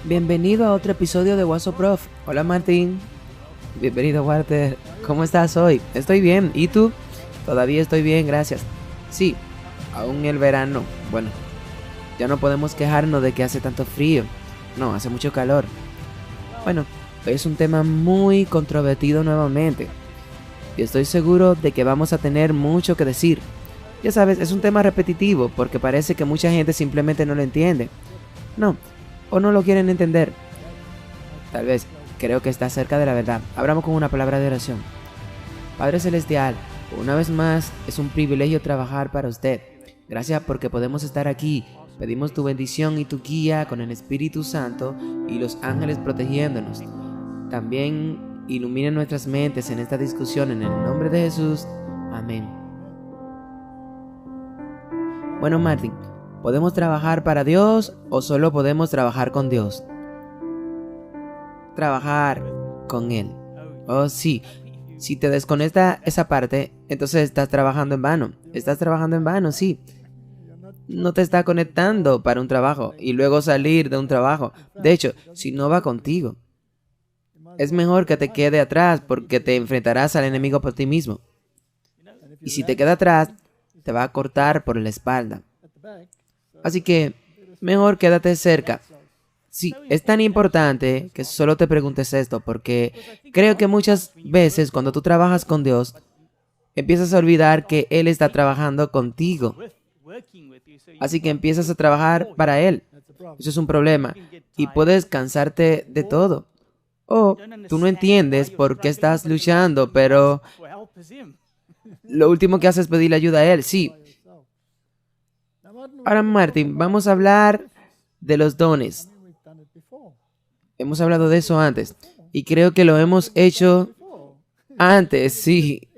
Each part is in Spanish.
Bienvenido a otro episodio de Waso Prof. Hola Martín. Bienvenido Walter. ¿Cómo estás hoy? Estoy bien. ¿Y tú? Todavía estoy bien, gracias. Sí, aún el verano. Bueno, ya no podemos quejarnos de que hace tanto frío. No, hace mucho calor. Bueno, hoy es un tema muy controvertido nuevamente. Y estoy seguro de que vamos a tener mucho que decir. Ya sabes, es un tema repetitivo porque parece que mucha gente simplemente no lo entiende. No, o no lo quieren entender. Tal vez, creo que está cerca de la verdad. Abramos con una palabra de oración. Padre Celestial, una vez más es un privilegio trabajar para usted. Gracias porque podemos estar aquí. Pedimos tu bendición y tu guía con el Espíritu Santo y los ángeles protegiéndonos. También iluminen nuestras mentes en esta discusión en el nombre de Jesús. Amén. Bueno, Martín, ¿podemos trabajar para Dios o solo podemos trabajar con Dios? Trabajar con Él. Oh, sí. Si te desconecta esa parte, entonces estás trabajando en vano. Estás trabajando en vano, sí. No te está conectando para un trabajo y luego salir de un trabajo. De hecho, si no va contigo, es mejor que te quede atrás porque te enfrentarás al enemigo por ti mismo. Y si te queda atrás, te va a cortar por la espalda. Así que, mejor quédate cerca. Sí, es tan importante que solo te preguntes esto, porque creo que muchas veces cuando tú trabajas con Dios, empiezas a olvidar que Él está trabajando contigo. Así que empiezas a trabajar para Él. Eso es un problema. Y puedes cansarte de todo. O tú no entiendes por qué estás luchando, pero lo último que haces es pedirle ayuda a Él. Sí. Ahora, Martín, vamos a hablar de los dones. Hemos hablado de eso antes. Y creo que lo hemos hecho antes, sí.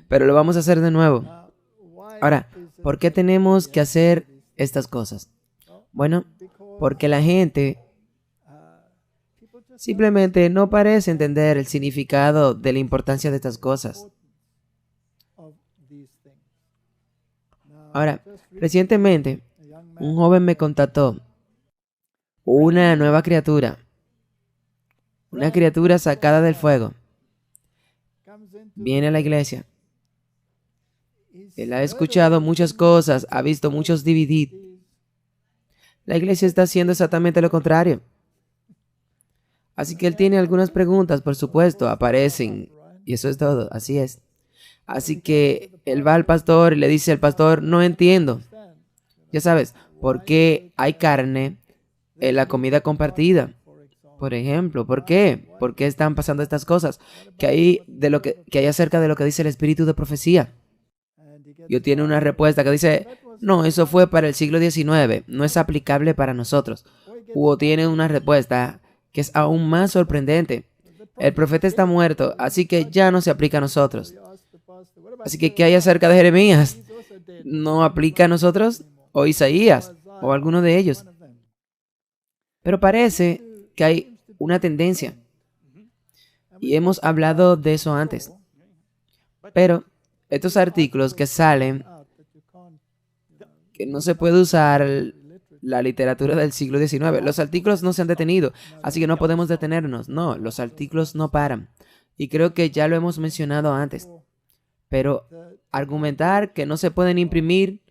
Pero lo vamos a hacer de nuevo. Ahora, ¿por qué tenemos que hacer estas cosas? Bueno, porque la gente simplemente no parece entender el significado de la importancia de estas cosas. Ahora, recientemente, un joven me contactó. Una nueva criatura. Una criatura sacada del fuego. Viene a la iglesia. Él ha escuchado muchas cosas, ha visto muchos DVD. La iglesia está haciendo exactamente lo contrario. Así que él tiene algunas preguntas, por supuesto, aparecen. Y eso es todo, así es. Así que él va al pastor y le dice al pastor, no entiendo. Ya sabes, ¿por qué hay carne en la comida compartida? Por ejemplo, ¿por qué? ¿Por qué están pasando estas cosas? Que hay acerca de lo que dice el espíritu de profecía. Yo tiene una respuesta que dice, no, eso fue para el siglo XIX, no es aplicable para nosotros. O tiene una respuesta que es aún más sorprendente. El profeta está muerto, así que ya no se aplica a nosotros. Así que, ¿qué hay acerca de Jeremías? ¿No aplica a nosotros? ¿O Isaías? ¿O alguno de ellos? Pero parece que hay una tendencia. Y hemos hablado de eso antes. Pero estos artículos que salen, que no se puede usar la literatura del siglo XIX. Los artículos no se han detenido, así que no podemos detenernos. No, los artículos no paran. Y creo que ya lo hemos mencionado antes. Pero argumentar que no se pueden imprimir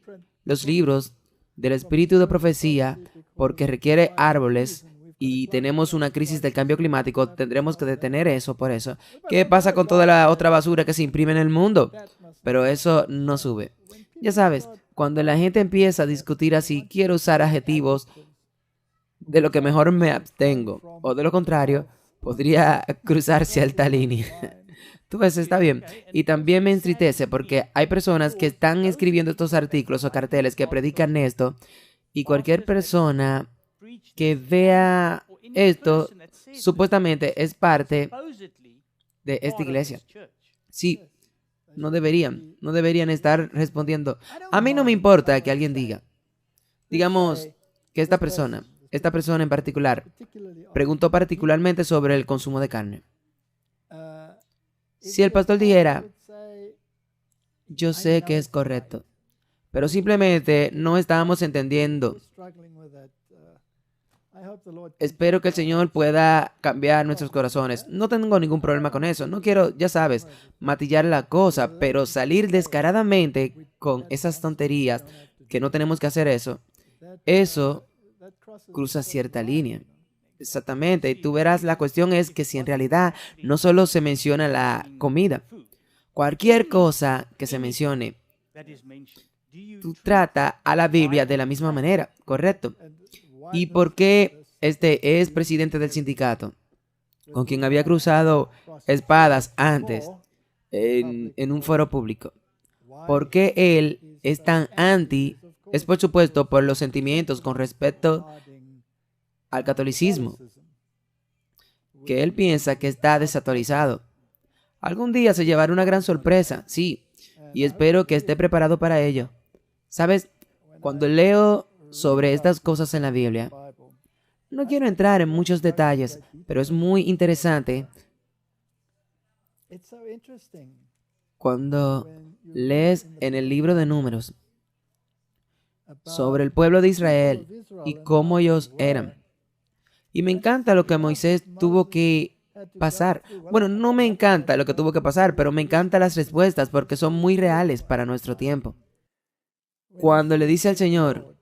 los libros del espíritu de profecía porque requiere árboles y tenemos una crisis del cambio climático, tendremos que detener eso por eso. ¿Qué pasa con toda la otra basura que se imprime en el mundo? Pero eso no sube. Ya sabes, cuando la gente empieza a discutir así, quiero usar adjetivos de lo que mejor me abstengo, o de lo contrario, podría cruzar cierta línea. Tú ves, está bien. Y también me entristece porque hay personas que están escribiendo estos artículos o carteles que predican esto, y cualquier persona que vea esto, supuestamente es parte de esta iglesia. Sí, no deberían estar respondiendo. A mí no me importa que alguien diga, digamos que esta persona en particular, preguntó particularmente sobre el consumo de carne. Si el pastor dijera, yo sé que es correcto, pero simplemente no estábamos entendiendo Espero que el Señor pueda cambiar nuestros corazones. No tengo ningún problema con eso. No quiero, ya sabes, matillar la cosa, pero salir descaradamente con esas tonterías, que no tenemos que hacer eso, eso cruza cierta línea. Exactamente. Y tú verás, la cuestión es que si en realidad no solo se menciona la comida, cualquier cosa que se mencione, tú trata a la Biblia de la misma manera, ¿correcto? ¿Y por qué este es presidente del sindicato, con quien había cruzado espadas antes en un foro público? ¿Por qué él es tan anti? Es por supuesto por los sentimientos con respecto al catolicismo, que él piensa que está desactualizado. Algún día se llevará una gran sorpresa, sí, y espero que esté preparado para ello. ¿Sabes? Cuando leo sobre estas cosas en la Biblia, no quiero entrar en muchos detalles, pero es muy interesante cuando lees en el libro de Números sobre el pueblo de Israel y cómo ellos eran. Y me encanta lo que Moisés tuvo que pasar. Bueno, no me encanta lo que tuvo que pasar, pero me encantan las respuestas porque son muy reales para nuestro tiempo. Cuando le dice al Señor,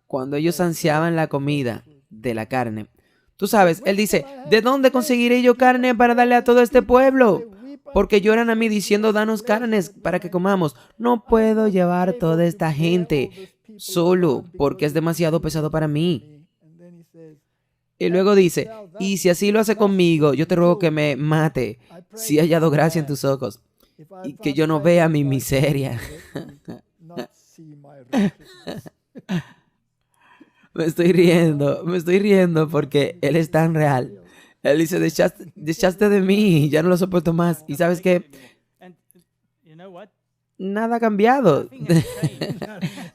cuando ellos ansiaban la comida de la carne, tú sabes, Él dice, ¿de dónde conseguiré yo carne para darle a todo este pueblo? Porque lloran a mí diciendo, danos carnes para que comamos. No puedo llevar toda esta gente solo porque es demasiado pesado para mí. Y luego dice, y si así lo hace conmigo, yo te ruego que me mate, si he hallado gracia en tus ojos, y que yo no vea mi miseria. Me estoy riendo porque Él es tan real. Él dice, dejaste de mí, ya no lo soporto más. ¿Y sabes qué? Nada ha cambiado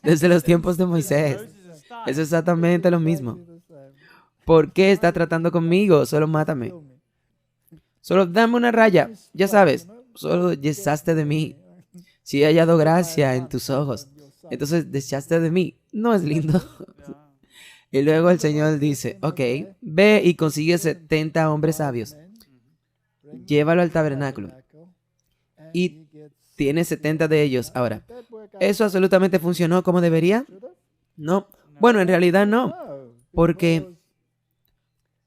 desde los tiempos de Moisés. Es exactamente lo mismo. ¿Por qué está tratando conmigo? Solo mátame. Solo dame una raya. Ya sabes, solo desechaste de mí. Si he hallado gracia en tus ojos, entonces desechaste de mí. ¿No es lindo? Y luego el Señor dice, ok, ve y consigue 70 hombres sabios. Llévalo al tabernáculo. Y tiene 70 de ellos. Ahora, ¿eso absolutamente funcionó como debería? No. Bueno, en realidad no. Porque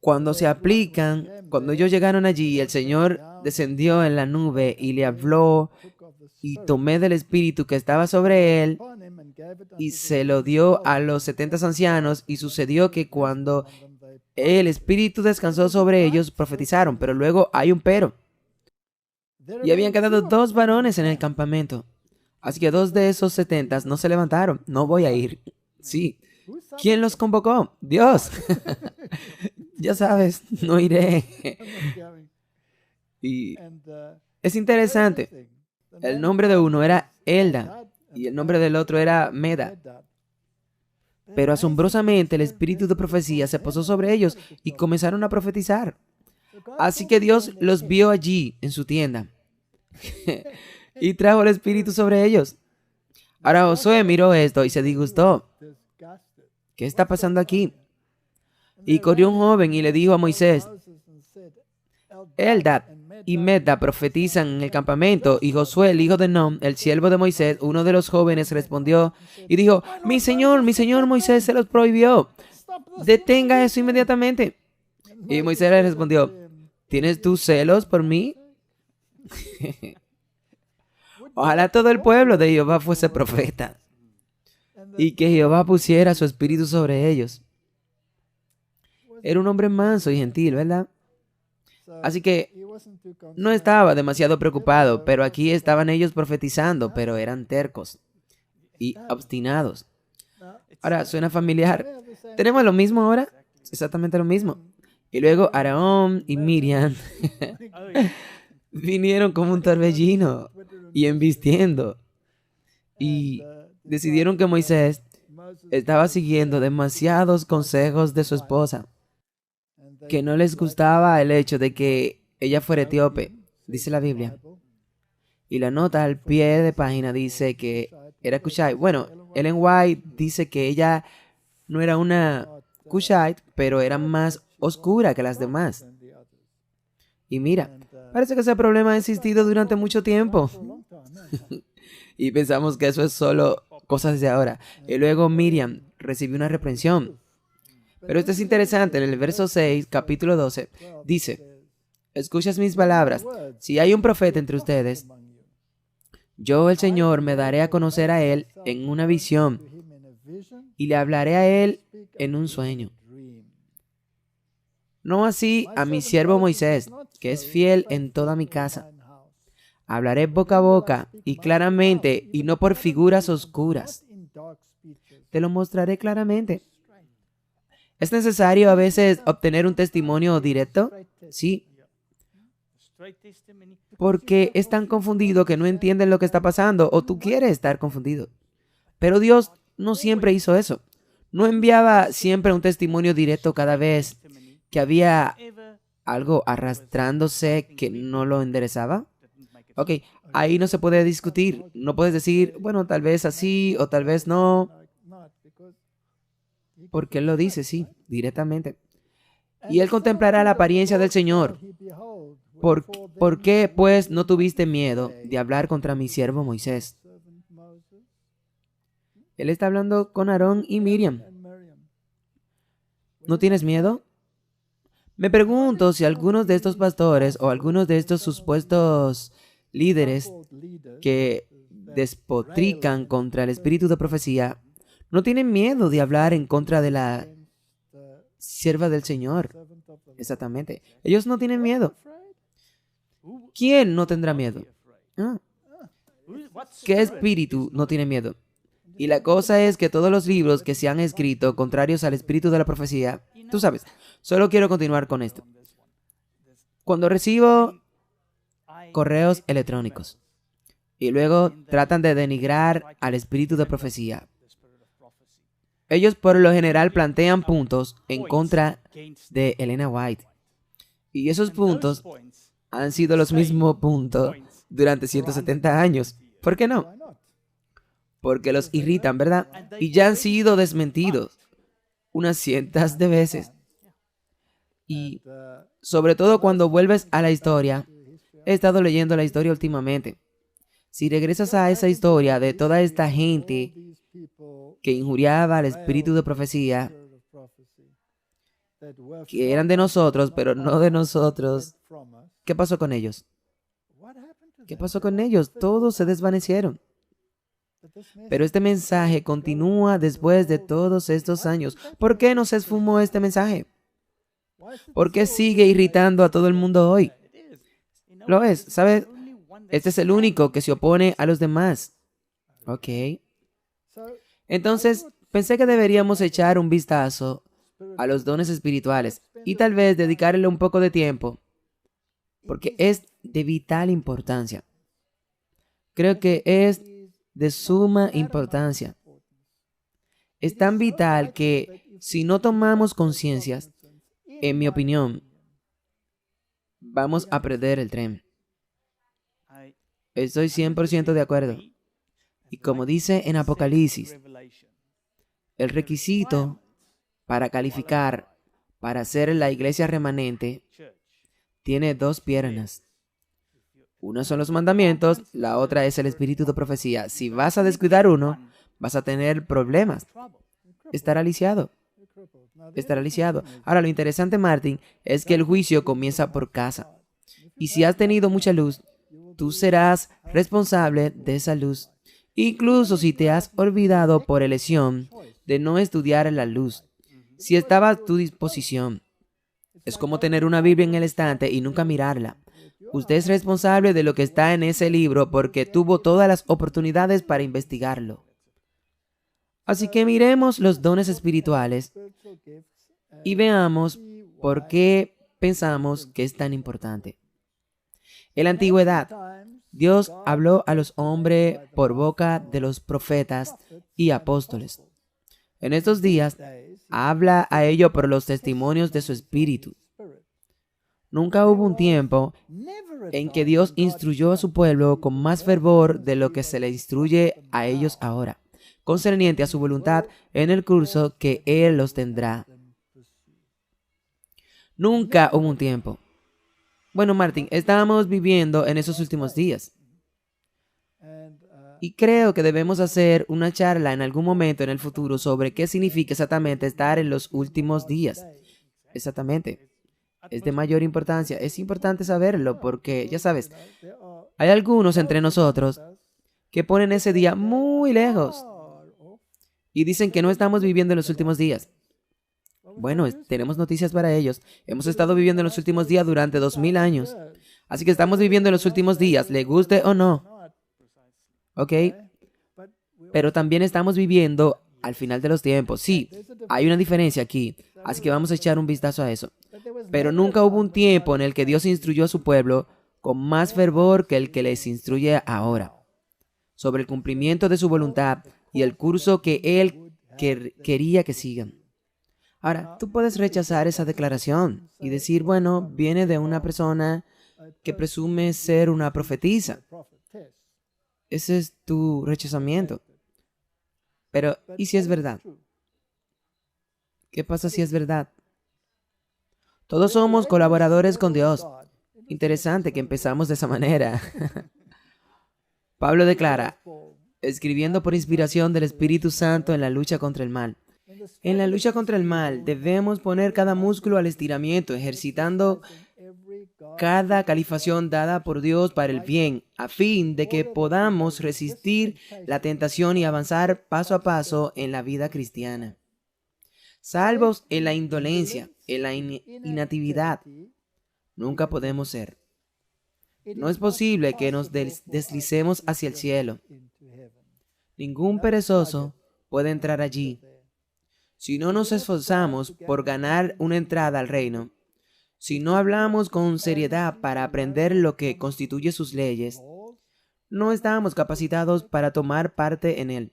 cuando se aplican, cuando ellos llegaron allí, el Señor descendió en la nube y le habló, y tomé del espíritu que estaba sobre él y se lo dio a los 70 ancianos, y sucedió que cuando el espíritu descansó sobre ellos, profetizaron. Pero luego hay un pero. Y habían quedado 2 varones en el campamento. Así que 2 de esos 70 no se levantaron. No voy a ir. Sí. ¿Quién los convocó? Dios. Ya sabes, no iré. Y es interesante. El nombre de uno era Eldad y el nombre del otro era Medad. Pero asombrosamente el espíritu de profecía se posó sobre ellos y comenzaron a profetizar. Así que Dios los vio allí en su tienda y trajo el espíritu sobre ellos. Ahora Josué miró esto y se disgustó. ¿Qué está pasando aquí? Y corrió un joven y le dijo a Moisés, Eldad y Medad profetizan en el campamento. Y Josué, el hijo de Nun, el siervo de Moisés, uno de los jóvenes, respondió y dijo, mi señor Moisés se los prohibió. Detenga eso inmediatamente. Y Moisés le respondió, ¿tienes tú celos por mí? Ojalá todo el pueblo de Jehová fuese profeta y que Jehová pusiera su espíritu sobre ellos. Era un hombre manso y gentil, ¿verdad? Así que no estaba demasiado preocupado, pero aquí estaban ellos profetizando, pero eran tercos y obstinados. Ahora, suena familiar. ¿Tenemos lo mismo ahora? Exactamente lo mismo. Y luego Aarón y Miriam vinieron como un torbellino y embistiendo. Y decidieron que Moisés estaba siguiendo demasiados consejos de su esposa, que no les gustaba el hecho de que ella fuera etíope, dice la Biblia. Y la nota al pie de página dice que era Cushai. Bueno, Ellen White dice que ella no era una Cushite, pero era más oscura que las demás. Y mira, parece que ese problema ha existido durante mucho tiempo. Y pensamos que eso es solo cosas de ahora. Y luego Miriam recibió una reprensión. Pero esto es interesante, en el verso 6, capítulo 12, dice: escuchas mis palabras, si hay un profeta entre ustedes, yo el Señor me daré a conocer a él en una visión y le hablaré a él en un sueño. No así a mi siervo Moisés, que es fiel en toda mi casa. Hablaré boca a boca y claramente y no por figuras oscuras. Te lo mostraré claramente. ¿Es necesario a veces obtener un testimonio directo? Sí. Porque es tan confundido que no entienden lo que está pasando o tú quieres estar confundido. Pero Dios no siempre hizo eso. No enviaba siempre un testimonio directo cada vez que había algo arrastrándose que no lo enderezaba. Ok, ahí no se puede discutir. No puedes decir, bueno, tal vez así o tal vez no. Porque Él lo dice, sí, directamente. Y Él contemplará la apariencia del Señor. ¿Por qué, pues, no tuviste miedo de hablar contra mi siervo Moisés? Él está hablando con Aarón y Miriam. ¿No tienes miedo? Me pregunto si algunos de estos pastores o algunos de estos supuestos líderes que despotrican contra el espíritu de profecía no tienen miedo de hablar en contra de la sierva del Señor. Exactamente. Ellos no tienen miedo. ¿Quién no tendrá miedo? ¿Qué espíritu no tiene miedo? Y la cosa es que todos los libros que se han escrito contrarios al espíritu de la profecía, tú sabes, solo quiero continuar con esto. Cuando recibo correos electrónicos y luego tratan de denigrar al espíritu de profecía, ellos por lo general plantean puntos en contra de Elena White. Y esos puntos han sido los mismos puntos durante 170 años. ¿Por qué no? Porque los irritan, ¿verdad? Y ya han sido desmentidos unas cientos de veces. Y sobre todo cuando vuelves a la historia, he estado leyendo la historia últimamente. Si regresas a esa historia de toda esta gente que injuriaba al espíritu de profecía, que eran de nosotros, pero no de nosotros, ¿qué pasó con ellos? ¿Qué pasó con ellos? Todos se desvanecieron. Pero este mensaje continúa después de todos estos años. ¿Por qué no se esfumó este mensaje? ¿Por qué sigue irritando a todo el mundo hoy? Lo es, ¿sabes? Este es el único que se opone a los demás. Ok. Entonces, pensé que deberíamos echar un vistazo a los dones espirituales y tal vez dedicarle un poco de tiempo, porque es de vital importancia. Creo que es de suma importancia. Es tan vital que si no tomamos conciencias, en mi opinión, vamos a perder el tren. Estoy 100% de acuerdo. Y como dice en Apocalipsis, el requisito para calificar, para ser la iglesia remanente, tiene dos piernas. Uno son los mandamientos, la otra es el espíritu de profecía. Si vas a descuidar uno, vas a tener problemas. Estará lisiado. Estará lisiado. Ahora, lo interesante, Martin, es que el juicio comienza por casa. Y si has tenido mucha luz, tú serás responsable de esa luz. Incluso si te has olvidado por elección de no estudiar la luz. Si estaba a tu disposición. Es como tener una Biblia en el estante y nunca mirarla. Usted es responsable de lo que está en ese libro porque tuvo todas las oportunidades para investigarlo. Así que miremos los dones espirituales y veamos por qué pensamos que es tan importante. En la antigüedad, Dios habló a los hombres por boca de los profetas y apóstoles. En estos días, habla a ellos por los testimonios de su espíritu. Nunca hubo un tiempo en que Dios instruyó a su pueblo con más fervor de lo que se le instruye a ellos ahora, concerniente a su voluntad en el curso que Él los tendrá. Nunca hubo un tiempo. Bueno, Martín, estamos viviendo en esos últimos días. Y creo que debemos hacer una charla en algún momento en el futuro sobre qué significa exactamente estar en los últimos días. Exactamente. Es de mayor importancia. Es importante saberlo porque, ya sabes, hay algunos entre nosotros que ponen ese día muy lejos y dicen que no estamos viviendo en los últimos días. Bueno, tenemos noticias para ellos. Hemos estado viviendo en los últimos días durante 2000 años. Así que estamos viviendo en los últimos días, le guste o no. ¿Ok? Pero también estamos viviendo al final de los tiempos. Sí, hay una diferencia aquí. Así que vamos a echar un vistazo a eso. Pero nunca hubo un tiempo en el que Dios instruyó a su pueblo con más fervor que el que les instruye ahora, sobre el cumplimiento de su voluntad y el curso que Él quería que sigan. Ahora, tú puedes rechazar esa declaración y decir, bueno, viene de una persona que presume ser una profetisa. Ese es tu rechazamiento. Pero, ¿y si es verdad? ¿Qué pasa si es verdad? Todos somos colaboradores con Dios. Interesante que empezamos de esa manera. Pablo declara, escribiendo por inspiración del Espíritu Santo en la lucha contra el mal. En la lucha contra el mal debemos poner cada músculo al estiramiento, ejercitando cada calificación dada por Dios para el bien, a fin de que podamos resistir la tentación y avanzar paso a paso en la vida cristiana. Salvos en la indolencia, en la inactividad, nunca podemos ser. No es posible que nos deslicemos hacia el cielo. Ningún perezoso puede entrar allí. Si no nos esforzamos por ganar una entrada al reino, si no hablamos con seriedad para aprender lo que constituye sus leyes, no estamos capacitados para tomar parte en él.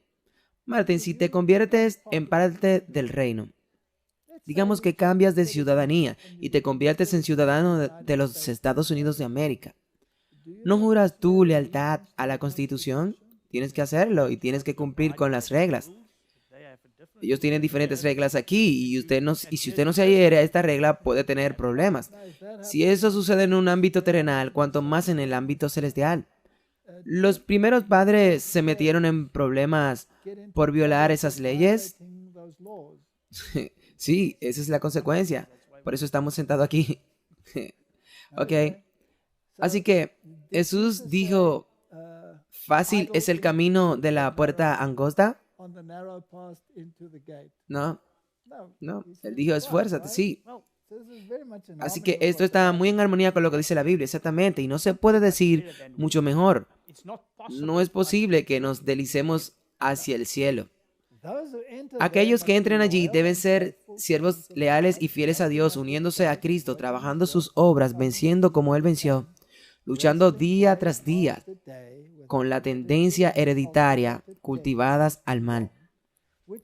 Martín, si te conviertes en parte del reino, digamos que cambias de ciudadanía y te conviertes en ciudadano de los Estados Unidos de América, ¿no juras tu lealtad a la Constitución? Tienes que hacerlo y tienes que cumplir con las reglas. Ellos tienen diferentes reglas aquí y si usted no se adhiere a esta regla puede tener problemas. Si eso sucede en un ámbito terrenal, cuanto más en el ámbito celestial. Los primeros padres se metieron en problemas por violar esas leyes. Sí, esa es la consecuencia. Por eso estamos sentados aquí. Ok. Así que Jesús dijo, ¿fácil es el camino de la puerta angosta? No, él dijo, esfuérzate, sí. Así que esto está muy en armonía con lo que dice la Biblia, exactamente, y no se puede decir mucho mejor. No es posible que nos deslicemos hacia el cielo. Aquellos que entren allí deben ser siervos leales y fieles a Dios, uniéndose a Cristo, trabajando sus obras, venciendo como Él venció, luchando día tras día con la tendencia hereditaria cultivadas al mal.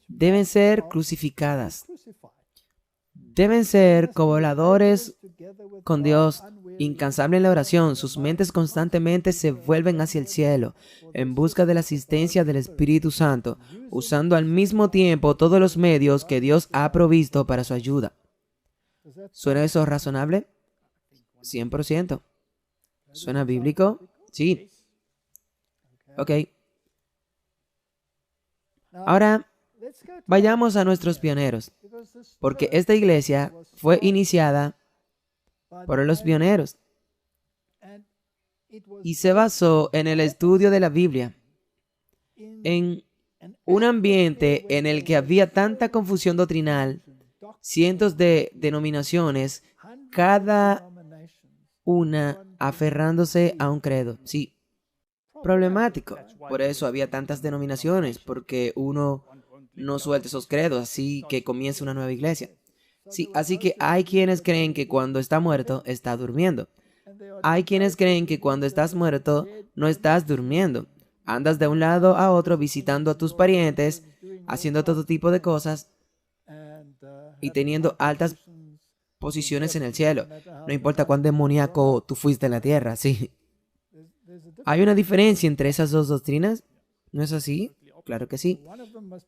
Deben ser crucificadas. Deben ser colaboradores con Dios, incansables en la oración. Sus mentes constantemente se vuelven hacia el cielo, en busca de la asistencia del Espíritu Santo, usando al mismo tiempo todos los medios que Dios ha provisto para su ayuda. ¿Suena eso razonable? 100%. ¿Suena bíblico? Sí. Ok. Ahora, vayamos a nuestros pioneros, porque esta iglesia fue iniciada por los pioneros y se basó en el estudio de la Biblia, en un ambiente en el que había tanta confusión doctrinal, cientos de denominaciones, cada una aferrándose a un credo. Sí, problemático. Por eso había tantas denominaciones, porque uno no suelta esos credos, así que comienza una nueva iglesia. Sí, así que hay quienes creen que cuando está muerto, está durmiendo. Hay quienes creen que cuando estás muerto, no estás durmiendo. Andas de un lado a otro visitando a tus parientes, haciendo todo tipo de cosas y teniendo altas posiciones en el cielo. No importa cuán demoníaco tú fuiste en la tierra, sí. ¿Hay una diferencia entre esas dos doctrinas? ¿No es así? Claro que sí.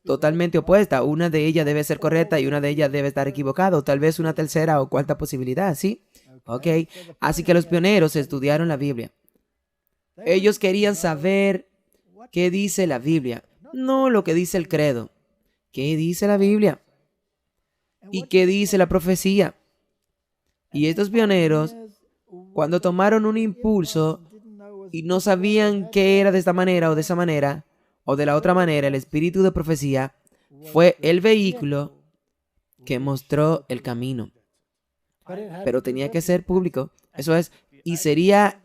Totalmente opuesta. Una de ellas debe ser correcta y una de ellas debe estar equivocada, o tal vez una tercera o cuarta posibilidad, ¿sí? Ok. Así que los pioneros estudiaron la Biblia. Ellos querían saber qué dice la Biblia, no lo que dice el credo. ¿Qué dice la Biblia? ¿Y qué dice la profecía? Y estos pioneros, cuando tomaron un impulso y no sabían qué era de esta manera o de esa manera, o de la otra manera, el espíritu de profecía fue el vehículo que mostró el camino. Pero tenía que ser público. Eso es, y sería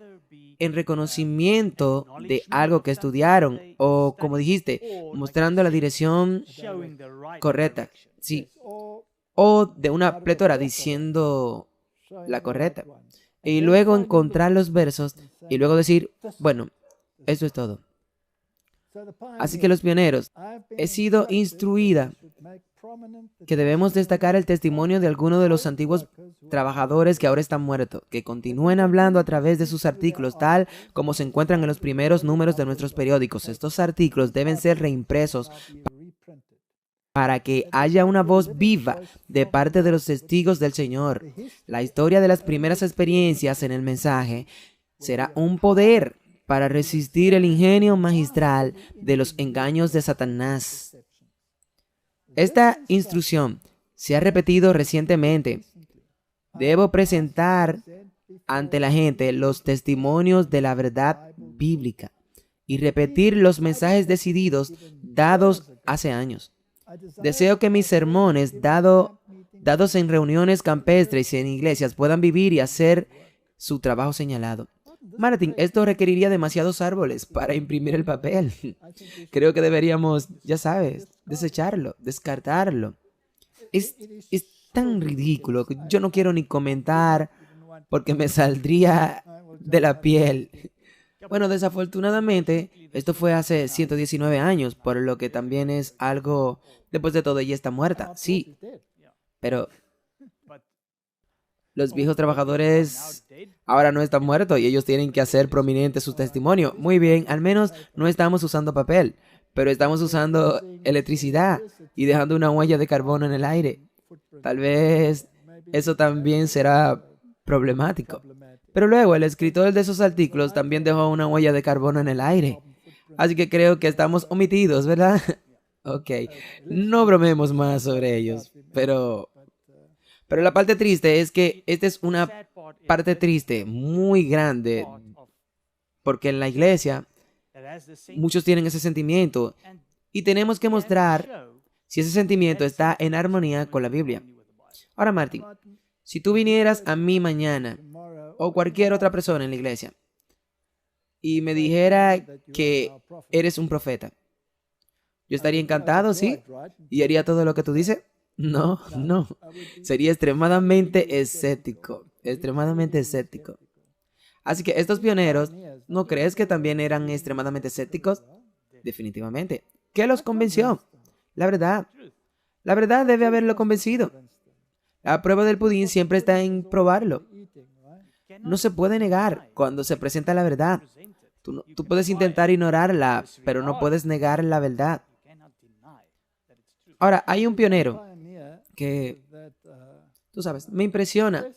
en reconocimiento de algo que estudiaron, o como dijiste, mostrando la dirección correcta. Sí. O de una plétora diciendo la correcta. Y luego encontrar los versos y luego decir, bueno, eso es todo. Así que los pioneros, he sido instruida que debemos destacar el testimonio de algunos de los antiguos trabajadores que ahora están muertos, que continúen hablando a través de sus artículos, tal como se encuentran en los primeros números de nuestros periódicos. Estos artículos deben ser reimpresos para que haya una voz viva de parte de los testigos del Señor. La historia de las primeras experiencias en el mensaje será un poder para resistir el ingenio magistral de los engaños de Satanás. Esta instrucción se ha repetido recientemente. Debo presentar ante la gente los testimonios de la verdad bíblica y repetir los mensajes decididos dados hace años. Deseo que mis sermones dados en reuniones campestres y en iglesias puedan vivir y hacer su trabajo señalado. Martin, esto requeriría demasiados árboles para imprimir el papel. Creo que deberíamos, ya sabes, desecharlo, descartarlo. Es tan ridículo que yo no quiero ni comentar porque me saldría de la piel. Bueno, desafortunadamente, esto fue hace 119 años, por lo que también es algo, después de todo, ella está muerta, sí. Pero los viejos trabajadores ahora no están muertos y ellos tienen que hacer prominente su testimonio. Muy bien, al menos no estamos usando papel, pero estamos usando electricidad y dejando una huella de carbono en el aire. Tal vez eso también será problemático. Pero luego el escritor de esos artículos también dejó una huella de carbono en el aire. Así que creo que estamos omitidos, ¿verdad? Ok, no bromemos más sobre ellos, pero la parte triste es que esta es una parte triste muy grande, porque en la iglesia muchos tienen ese sentimiento y tenemos que mostrar si ese sentimiento está en armonía con la Biblia. Ahora, Martín, si tú vinieras a mí mañana o cualquier otra persona en la iglesia y me dijera que eres un profeta, yo estaría encantado, ¿sí? ¿Y haría todo lo que tú dices? No. Sería extremadamente escéptico. Así que estos pioneros, ¿no crees que también eran extremadamente escépticos? Definitivamente. ¿Qué los convenció? La verdad. La verdad debe haberlo convencido. La prueba del pudín siempre está en probarlo. No se puede negar cuando se presenta la verdad. Tú puedes intentar ignorarla, pero no puedes negar la verdad. Ahora, hay un pionero que, tú sabes, me impresiona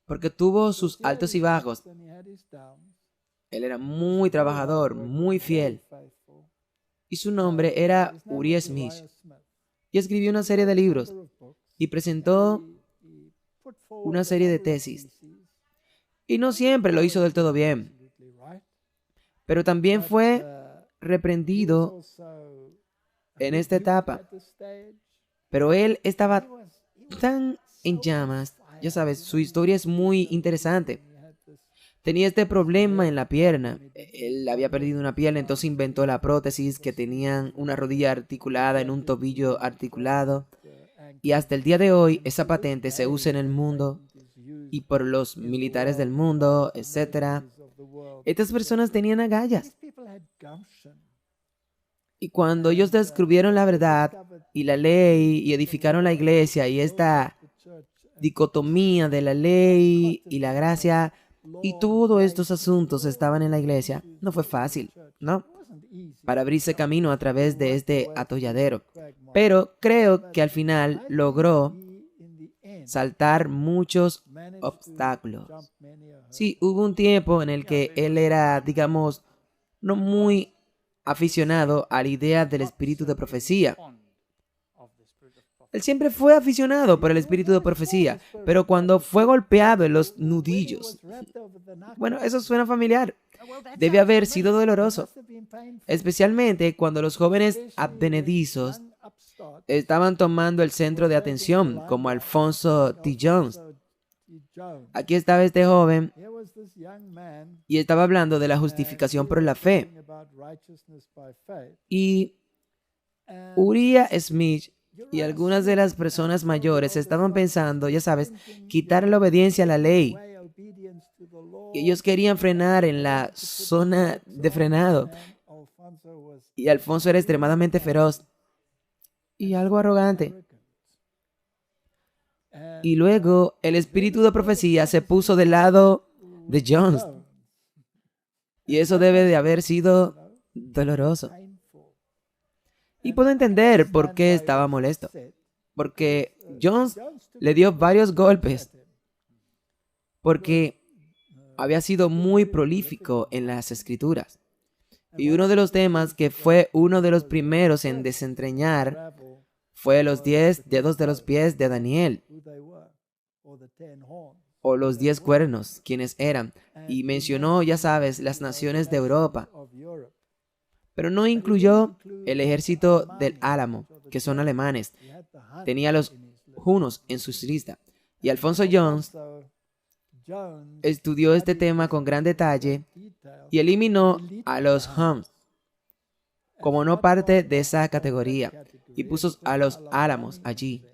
porque tuvo sus altos y bajos. Él era muy trabajador, muy fiel. Y su nombre era Uriah Smith. Y escribió una serie de libros y presentó una serie de tesis. Y no siempre lo hizo del todo bien. Pero también fue reprendido en esta etapa. Pero él estaba tan en llamas. Ya sabes, su historia es muy interesante. Tenía este problema en la pierna. Él había perdido una pierna, entonces inventó la prótesis, que tenían una rodilla articulada en un tobillo articulado. Y hasta el día de hoy, esa patente se usa en el mundo y por los militares del mundo, etc. Estas personas tenían agallas. Y cuando ellos descubrieron la verdad y la ley y edificaron la iglesia y esta dicotomía de la ley y la gracia, Y todos estos asuntos estaban en la iglesia. No fue fácil, ¿no? Para abrirse camino a través de este atolladero. Pero creo que al final logró saltar muchos obstáculos. Sí, hubo un tiempo en el que él era, digamos, no muy aficionado a la idea del espíritu de profecía. Él siempre fue aficionado por el espíritu de profecía, pero cuando fue golpeado en los nudillos, bueno, eso suena familiar, debe haber sido doloroso, especialmente cuando los jóvenes advenedizos estaban tomando el centro de atención, como Alfonso T. Jones. Aquí estaba este joven y estaba hablando de la justificación por la fe. Y Uriah Smith y algunas de las personas mayores estaban pensando, ya sabes, quitar la obediencia a la ley. Y ellos querían frenar en la zona de frenado. Y Alfonso era extremadamente feroz y algo arrogante. Y luego el espíritu de profecía se puso del lado de Jones. Y eso debe de haber sido doloroso. Y puedo entender por qué estaba molesto. Porque Jones le dio varios golpes. Porque había sido muy prolífico en las escrituras. Y uno de los temas que fue uno de los primeros en desentrañar fue los 10 dedos de los pies de Daniel. O los 10 cuernos, quienes eran. Y mencionó, ya sabes, las naciones de Europa. Pero no incluyó el ejército del Álamo, que son alemanes. Tenía a los hunos en su lista. Y Alfonso Jones estudió este tema con gran detalle y eliminó a los Huns como no parte de esa categoría y puso a los álamos allí.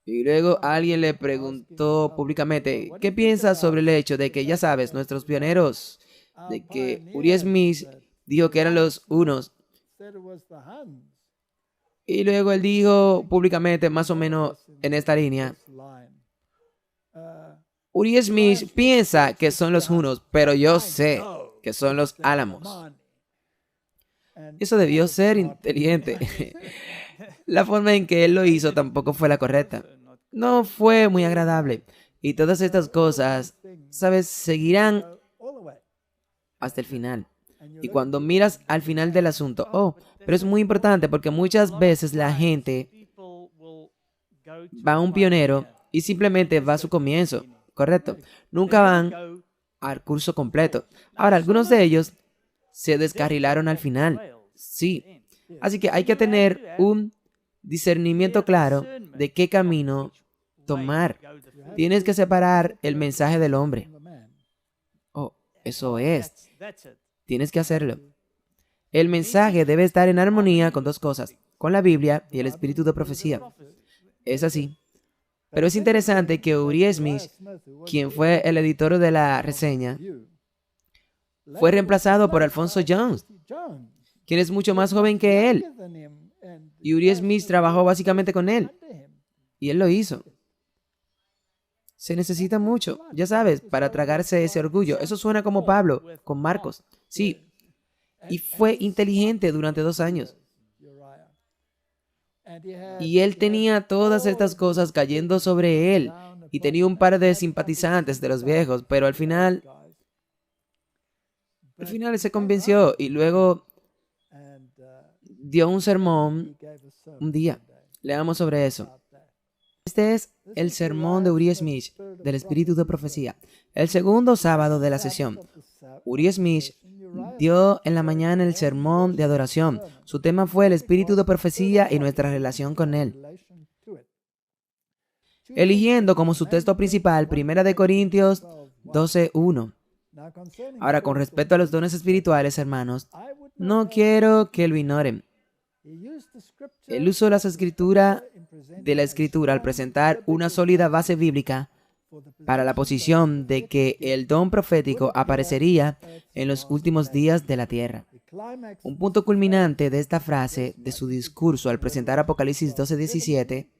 Y luego alguien le preguntó públicamente, ¿qué piensas sobre el hecho de que, ya sabes, nuestros pioneros, de que Uriah Smith dijo que eran los hunos? Y luego él dijo públicamente, más o menos en esta línea, Uriah Smith piensa que son los hunos, pero yo sé que son los álamos. Eso debió ser inteligente. La forma en que él lo hizo tampoco fue la correcta. No fue muy agradable. Y todas estas cosas, ¿sabes? Seguirán hasta el final. Y cuando miras al final del asunto, pero es muy importante porque muchas veces la gente va a un pionero y simplemente va a su comienzo, ¿correcto? Nunca van al curso completo. Ahora, algunos de ellos se descarrilaron al final. Sí. Así que hay que tener un discernimiento claro de qué camino tomar. Tienes que separar el mensaje del hombre. Eso es. Tienes que hacerlo. El mensaje debe estar en armonía con dos cosas, con la Biblia y el espíritu de profecía. Es así. Pero es interesante que Uriah Smith, quien fue el editor de la reseña, fue reemplazado por Alfonso Jones, quien es mucho más joven que él. Y Uriah Smith trabajó básicamente con él. Y él lo hizo. Se necesita mucho, ya sabes, para tragarse ese orgullo. Eso suena como Pablo con Marcos. Sí. Y fue inteligente durante 2 años. Y él tenía todas estas cosas cayendo sobre él. Y tenía un par de simpatizantes de los viejos. Pero al final él se convenció. Y luego dio un sermón un día. Leamos sobre eso. Este es el sermón de Uriah Smith, del espíritu de profecía. El segundo sábado de la sesión. Uriah Smith dio en la mañana el sermón de adoración. Su tema fue el espíritu de profecía y nuestra relación con él, eligiendo como su texto principal 1 Corintios 12:1. Ahora, con respecto a los dones espirituales, hermanos, no quiero que lo ignoren. Él usó las escrituras de la escritura al presentar una sólida base bíblica para la posición de que el don profético aparecería en los últimos días de la tierra. Un punto culminante de esta frase de su discurso al presentar Apocalipsis 12:17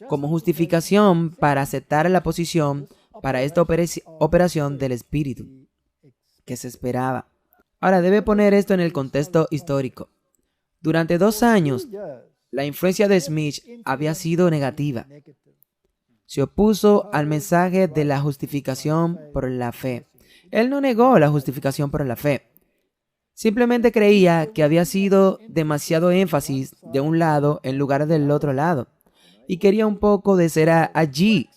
como justificación para aceptar la posición para esta operación del Espíritu que se esperaba. Ahora, debe poner esto en el contexto histórico. Durante 2 años, la influencia de Smith había sido negativa. Se opuso al mensaje de la justificación por la fe. Él no negó la justificación por la fe. Simplemente creía que había sido demasiado énfasis de un lado en lugar del otro lado. Y quería un poco de cera allí.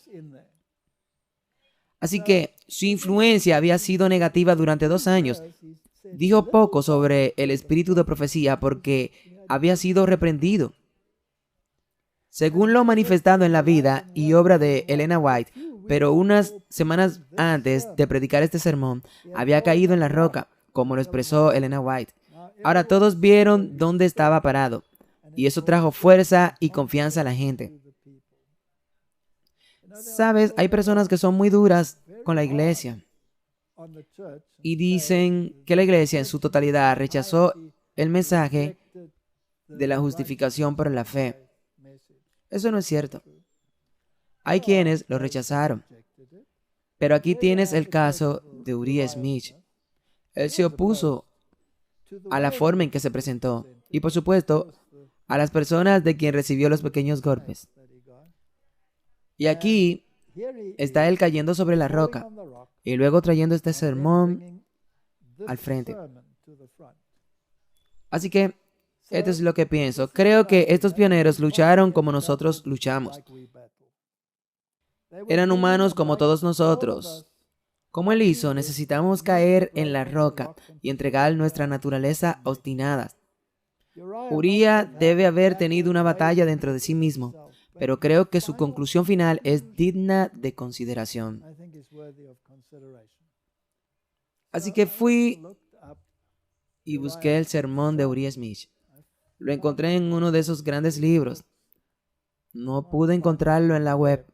Así que su influencia había sido negativa durante 2 años. Dijo poco sobre el espíritu de profecía porque había sido reprendido. Según lo manifestado en la vida y obra de Elena White, pero unas semanas antes de predicar este sermón, había caído en la roca, como lo expresó Elena White. Ahora todos vieron dónde estaba parado, y eso trajo fuerza y confianza a la gente. Sabes, hay personas que son muy duras con la iglesia y dicen que la iglesia en su totalidad rechazó el mensaje de la justificación por la fe. Eso no es cierto. Hay quienes lo rechazaron. Pero aquí tienes el caso de Uriah Smith. Él se opuso a la forma en que se presentó y, por supuesto, a las personas de quien recibió los pequeños golpes. Y aquí está él cayendo sobre la roca y luego trayendo este sermón al frente. Así que esto es lo que pienso. Creo que estos pioneros lucharon como nosotros luchamos. Eran humanos como todos nosotros. Como él hizo, necesitamos caer en la roca y entregar nuestra naturaleza obstinada. Uriah debe haber tenido una batalla dentro de sí mismo, pero creo que su conclusión final es digna de consideración. Así que fui y busqué el sermón de Uriah Smith. Lo encontré en uno de esos grandes libros. No pude encontrarlo en la web.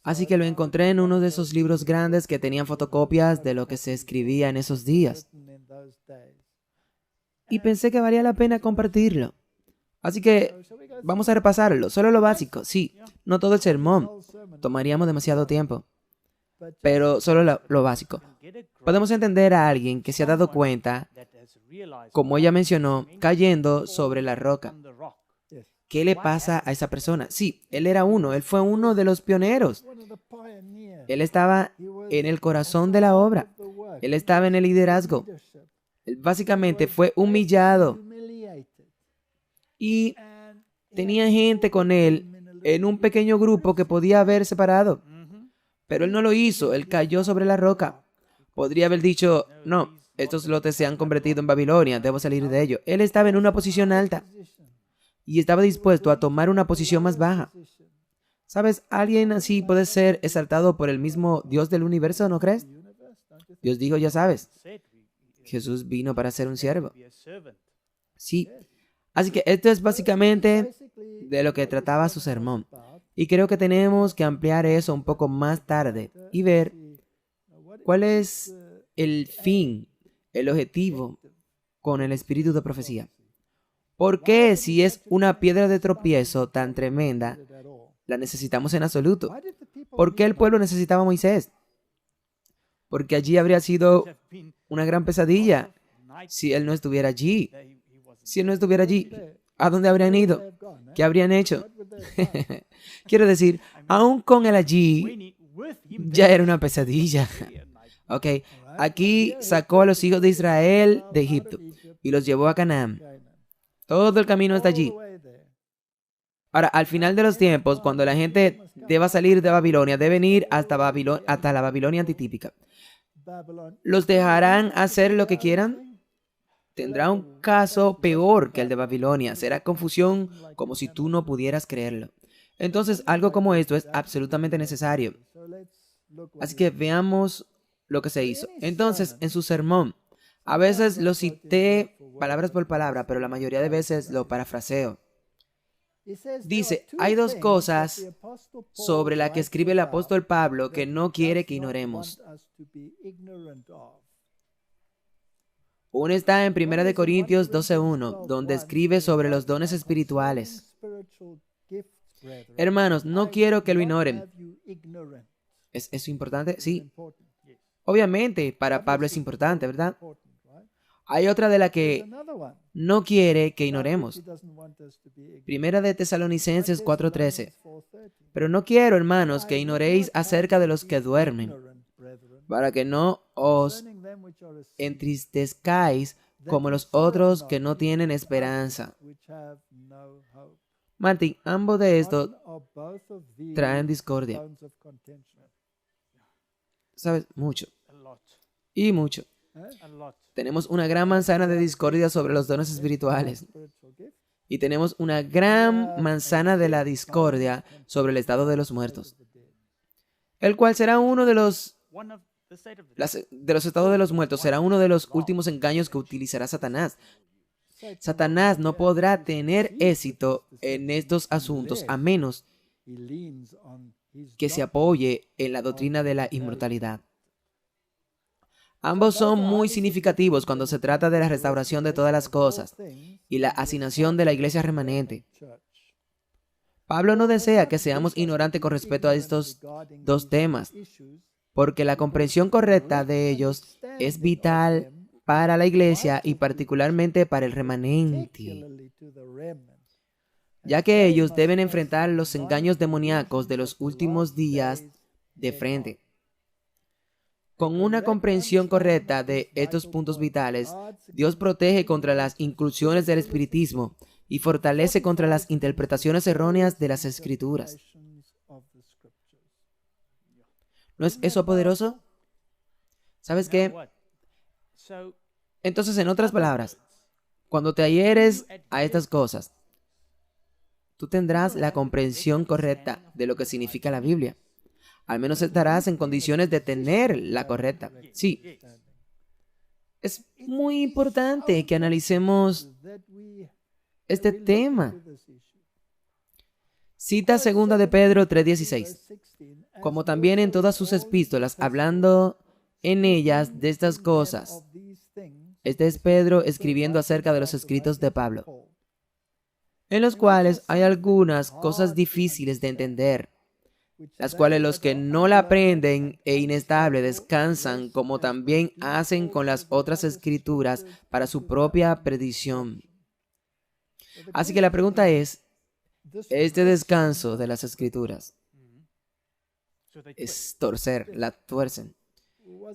Así que lo encontré en uno de esos libros grandes que tenían fotocopias de lo que se escribía en esos días. Y pensé que valía la pena compartirlo. Así que vamos a repasarlo, solo lo básico. Sí, no todo el sermón. Tomaríamos demasiado tiempo. Pero solo lo básico. Podemos entender a alguien que se ha dado cuenta, como ella mencionó, cayendo sobre la roca. ¿Qué le pasa a esa persona? Sí, él fue uno de los pioneros. Él estaba en el corazón de la obra. Él estaba en el liderazgo. Él básicamente fue humillado. Y tenía gente con él en un pequeño grupo que podía haber separado. Pero él no lo hizo. Él cayó sobre la roca. Podría haber dicho, no, estos lotes se han convertido en Babilonia, debo salir de ello. Él estaba en una posición alta y estaba dispuesto a tomar una posición más baja. ¿Sabes? Alguien así puede ser exaltado por el mismo Dios del universo, ¿no crees? Dios dijo, ya sabes, Jesús vino para ser un siervo. Sí. Así que esto es básicamente de lo que trataba su sermón. Y creo que tenemos que ampliar eso un poco más tarde y ver cuál es el fin, el objetivo con el espíritu de profecía. ¿Por qué, si es una piedra de tropiezo tan tremenda, la necesitamos en absoluto? ¿Por qué el pueblo necesitaba a Moisés? Porque allí habría sido una gran pesadilla si él no estuviera allí. Si él no estuviera allí, ¿a dónde habrían ido? ¿Qué habrían hecho? Quiero decir, aún con él allí, ya era una pesadilla. Ok, aquí sacó a los hijos de Israel de Egipto y los llevó a Canaán. Todo el camino está allí. Ahora, al final de los tiempos, cuando la gente deba salir de Babilonia, deben ir hasta la Babilonia antitípica. ¿Los dejarán hacer lo que quieran? Tendrá un caso peor que el de Babilonia. Será confusión como si tú no pudieras creerlo. Entonces, algo como esto es absolutamente necesario. Así que veamos lo que se hizo. Entonces, en su sermón, a veces lo cité palabras por palabra, pero la mayoría de veces lo parafraseo. Dice, hay 2 cosas sobre las que escribe el apóstol Pablo que no quiere que ignoremos. Una está en 1 Corintios 12:1, donde escribe sobre los dones espirituales. Hermanos, no quiero que lo ignoren. ¿Es eso importante? Sí. Obviamente, para Pablo es importante, ¿verdad? Hay otra de la que no quiere que ignoremos. Primera de Tesalonicenses 4:13. Pero no quiero, hermanos, que ignoréis acerca de los que duermen, para que no os entristezcáis como los otros que no tienen esperanza. Martín, ambos de estos traen discordia. ¿Sabes? Mucho. Y mucho. Tenemos una gran manzana de discordia sobre los dones espirituales. Y tenemos una gran manzana de la discordia sobre el estado de los muertos, el cual será uno de los estados de los muertos, será uno de los últimos engaños que utilizará Satanás. Satanás no podrá tener éxito en estos asuntos a menos que se apoye en la doctrina de la inmortalidad. Ambos son muy significativos cuando se trata de la restauración de todas las cosas y la asignación de la iglesia remanente. Pablo no desea que seamos ignorantes con respecto a estos dos temas, porque la comprensión correcta de ellos es vital para la iglesia y particularmente para el remanente, ya que ellos deben enfrentar los engaños demoníacos de los últimos días de frente. Con una comprensión correcta de estos puntos vitales, Dios protege contra las incursiones del espiritismo y fortalece contra las interpretaciones erróneas de las Escrituras. ¿No es eso poderoso? ¿Sabes qué? Entonces, en otras palabras, cuando te adhieres a estas cosas, tú tendrás la comprensión correcta de lo que significa la Biblia. Al menos estarás en condiciones de tener la correcta. Sí. Es muy importante que analicemos este tema. Cita 2 de Pedro 3:16. Como también en todas sus epístolas, hablando en ellas de estas cosas. Este es Pedro escribiendo acerca de los escritos de Pablo, en los cuales hay algunas cosas difíciles de entender, las cuales los que no la aprenden e inestable descansan, como también hacen con las otras escrituras para su propia perdición. Así que la pregunta es, este descanso de las escrituras es torcer, la tuercen.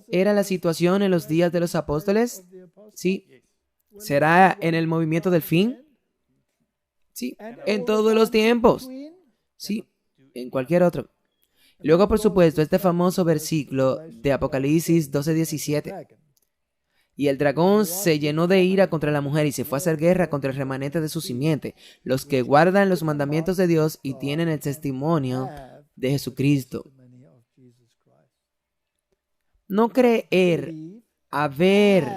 ¿Era la situación en los días de los apóstoles? Sí. ¿Será en el movimiento del fin? Sí. ¿En todos los tiempos? Sí. En cualquier otro. Luego, por supuesto, este famoso versículo de Apocalipsis 12:17. Y el dragón se llenó de ira contra la mujer y se fue a hacer guerra contra el remanente de su simiente, los que guardan los mandamientos de Dios y tienen el testimonio de Jesucristo. No creer haber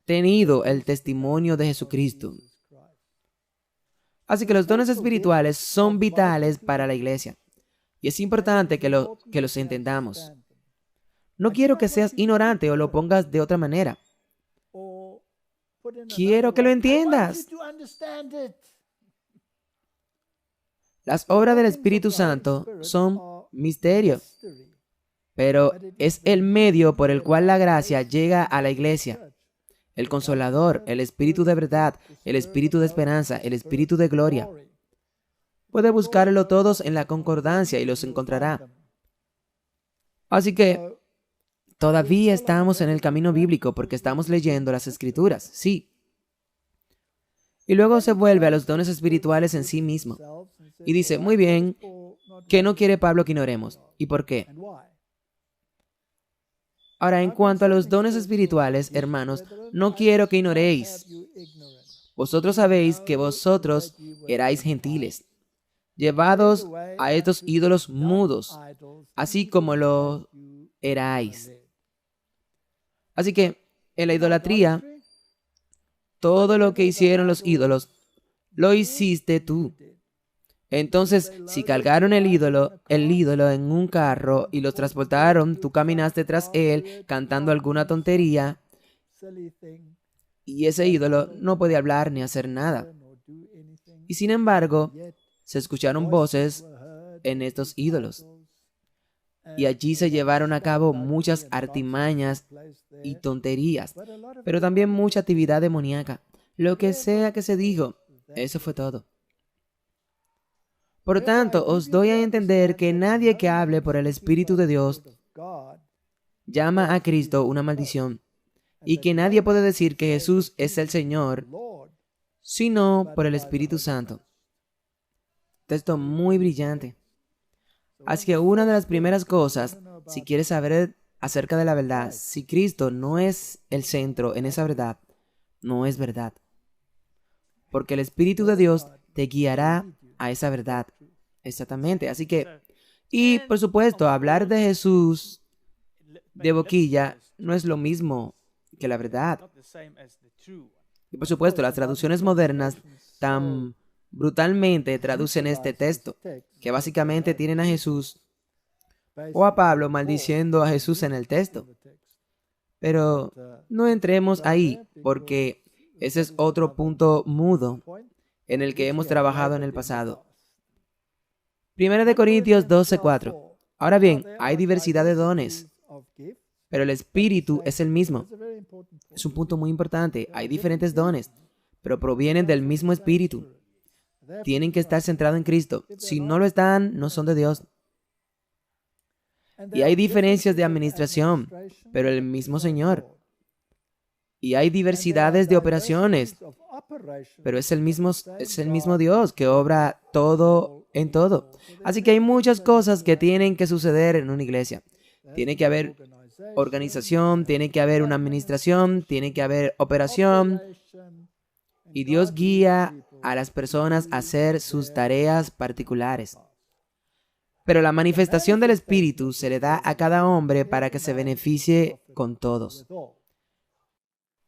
tenido el testimonio de Jesucristo. Así que los dones espirituales son vitales para la iglesia. Y es importante que los entendamos. No quiero que seas ignorante o lo pongas de otra manera. Quiero que lo entiendas. Las obras del Espíritu Santo son misterio, pero es el medio por el cual la gracia llega a la iglesia. El Consolador, el Espíritu de verdad, el Espíritu de esperanza, el Espíritu de gloria. Puede buscarlo todos en la concordancia y los encontrará. Así que todavía estamos en el camino bíblico porque estamos leyendo las Escrituras, sí. Y luego se vuelve a los dones espirituales en sí mismo. Y dice, muy bien, ¿qué no quiere Pablo que ignoremos? ¿Y por qué? Ahora, en cuanto a los dones espirituales, hermanos, no quiero que ignoréis. Vosotros sabéis que vosotros erais gentiles, llevados a estos ídolos mudos, así como lo erais. Así que, en la idolatría, todo lo que hicieron los ídolos, lo hiciste tú. Entonces, si cargaron el ídolo en un carro y los transportaron, tú caminaste tras él cantando alguna tontería y ese ídolo no podía hablar ni hacer nada. Y sin embargo, se escucharon voces en estos ídolos. y allí se llevaron a cabo muchas artimañas y tonterías, pero también mucha actividad demoníaca. Lo que sea que se dijo, eso fue todo. Por tanto, os doy a entender que nadie que hable por el Espíritu de Dios llama a Cristo una maldición, y que nadie puede decir que Jesús es el Señor, sino por el Espíritu Santo. Texto muy brillante. Así que una de las primeras cosas, si quieres saber acerca de la verdad, si Cristo no es el centro en esa verdad, no es verdad. Porque el Espíritu de Dios te guiará a esa verdad. Exactamente. Así que, y por supuesto, hablar de Jesús de boquilla no es lo mismo que la verdad. Y por supuesto, las traducciones modernas tan brutalmente traducen este texto, que básicamente tienen a Jesús o a Pablo maldiciendo a Jesús en el texto. Pero no entremos ahí, porque ese es otro punto mudo en el que hemos trabajado en el pasado. 1 Corintios 12:4. Ahora bien, hay diversidad de dones, pero el Espíritu es el mismo. Es un punto muy importante. Hay diferentes dones, pero provienen del mismo Espíritu. Tienen que estar centrados en Cristo. Si no lo están, no son de Dios. Y hay diferencias de administración, pero el mismo Señor. Y hay diversidades de operaciones, pero es el mismo Dios que obra todo en todo. Así que hay muchas cosas que tienen que suceder en una iglesia. Tiene que haber organización, tiene que haber una administración, tiene que haber operación. Y Dios guía a las personas a hacer sus tareas particulares. Pero la manifestación del Espíritu se le da a cada hombre para que se beneficie con todos.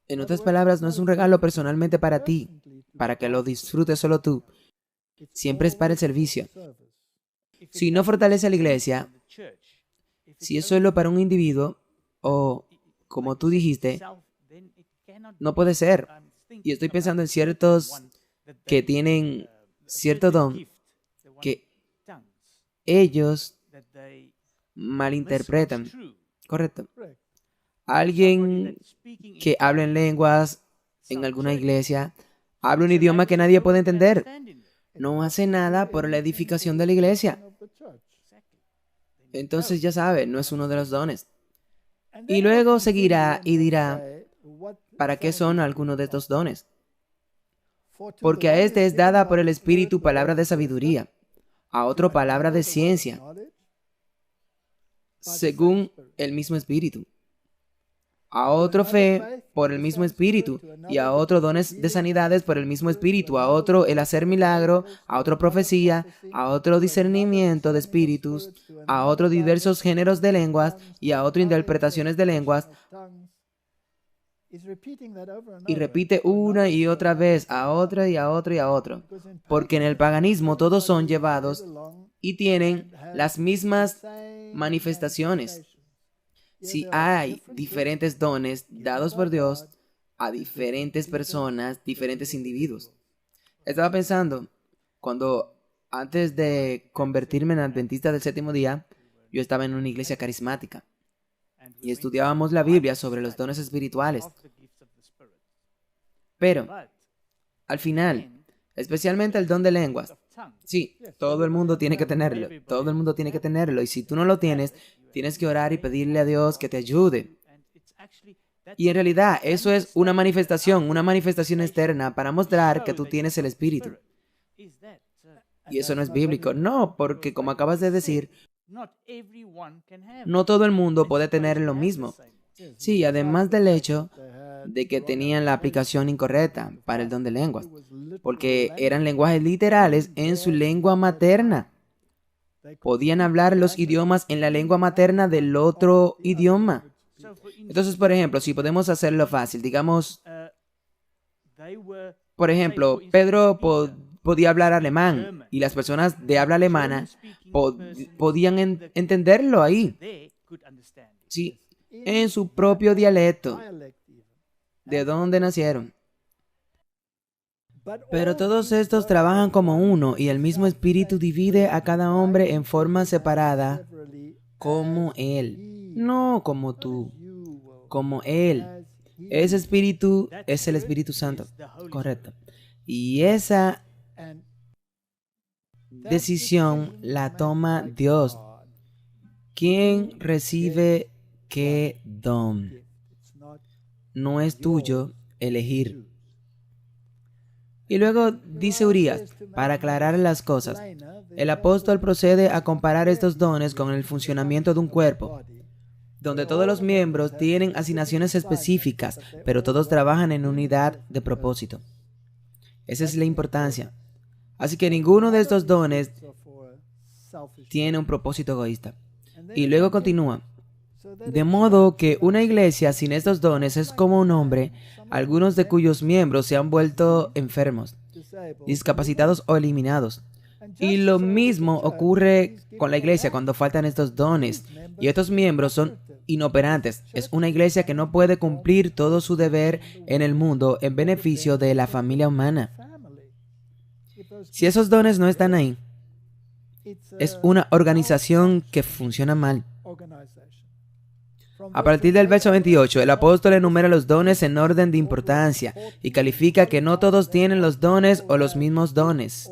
En otras palabras, no es un regalo personalmente para ti, para que lo disfrutes solo tú. Siempre es para el servicio. Si no fortalece a la iglesia, si es solo para un individuo, o como tú dijiste, no puede ser. Y estoy pensando en ciertos que tienen cierto don que ellos malinterpretan. Correcto. Alguien que habla en lenguas en alguna iglesia, habla un idioma que nadie puede entender. No hace nada por la edificación de la iglesia. Entonces ya sabe, no es uno de los dones. Y luego seguirá y dirá, ¿para qué son algunos de estos dones? Porque a este es dada por el Espíritu palabra de sabiduría, a otro palabra de ciencia, según el mismo Espíritu, a otro fe por el mismo Espíritu, y a otro dones de sanidades por el mismo Espíritu, a otro el hacer milagro, a otro profecía, a otro discernimiento de espíritus, a otro diversos géneros de lenguas, y a otro interpretaciones de lenguas. Y repite una y otra vez a otra y a otro y a otro, porque en el paganismo todos son llevados y tienen las mismas manifestaciones. Si hay diferentes dones dados por Dios a diferentes personas, diferentes individuos. Estaba pensando, cuando antes de convertirme en adventista del séptimo día, yo estaba en una iglesia carismática y estudiábamos la Biblia sobre los dones espirituales. Pero, al final, especialmente el don de lenguas, sí, todo el mundo tiene que tenerlo, todo el mundo tiene que tenerlo, y si tú no lo tienes, tienes que orar y pedirle a Dios que te ayude. Y en realidad, eso es una manifestación externa para mostrar que tú tienes el Espíritu. Y eso no es bíblico, no, porque como acabas de decir, no todo el mundo puede tener lo mismo. Sí, además del hecho de que tenían la aplicación incorrecta para el don de lenguas, porque eran lenguajes literales en su lengua materna. Podían hablar los idiomas en la lengua materna del otro idioma. Entonces, por ejemplo, si podemos hacerlo fácil, digamos, por ejemplo, Pedro podía hablar alemán y las personas de habla alemana podían entenderlo ahí. Sí, en su propio dialecto, de donde nacieron. Pero todos estos trabajan como uno y el mismo Espíritu divide a cada hombre en forma separada como Él, no como tú, como Él. Ese espíritu es el Espíritu Santo, correcto. Y esa decisión la toma Dios. ¿Quién recibe qué don? No es tuyo elegir. Y luego dice Urias, para aclarar las cosas, el apóstol procede a comparar estos dones con el funcionamiento de un cuerpo, donde todos los miembros tienen asignaciones específicas, pero todos trabajan en unidad de propósito. Esa es la importancia. Así que ninguno de estos dones tiene un propósito egoísta. Y luego continúa. De modo que una iglesia sin estos dones es como un hombre, algunos de cuyos miembros se han vuelto enfermos, discapacitados o eliminados. Y lo mismo ocurre con la iglesia cuando faltan estos dones. Y estos miembros son inoperantes. Es una iglesia que no puede cumplir todo su deber en el mundo en beneficio de la familia humana. Si esos dones no están ahí, es una organización que funciona mal. A partir del verso 28, el apóstol enumera los dones en orden de importancia y califica que no todos tienen los dones o los mismos dones.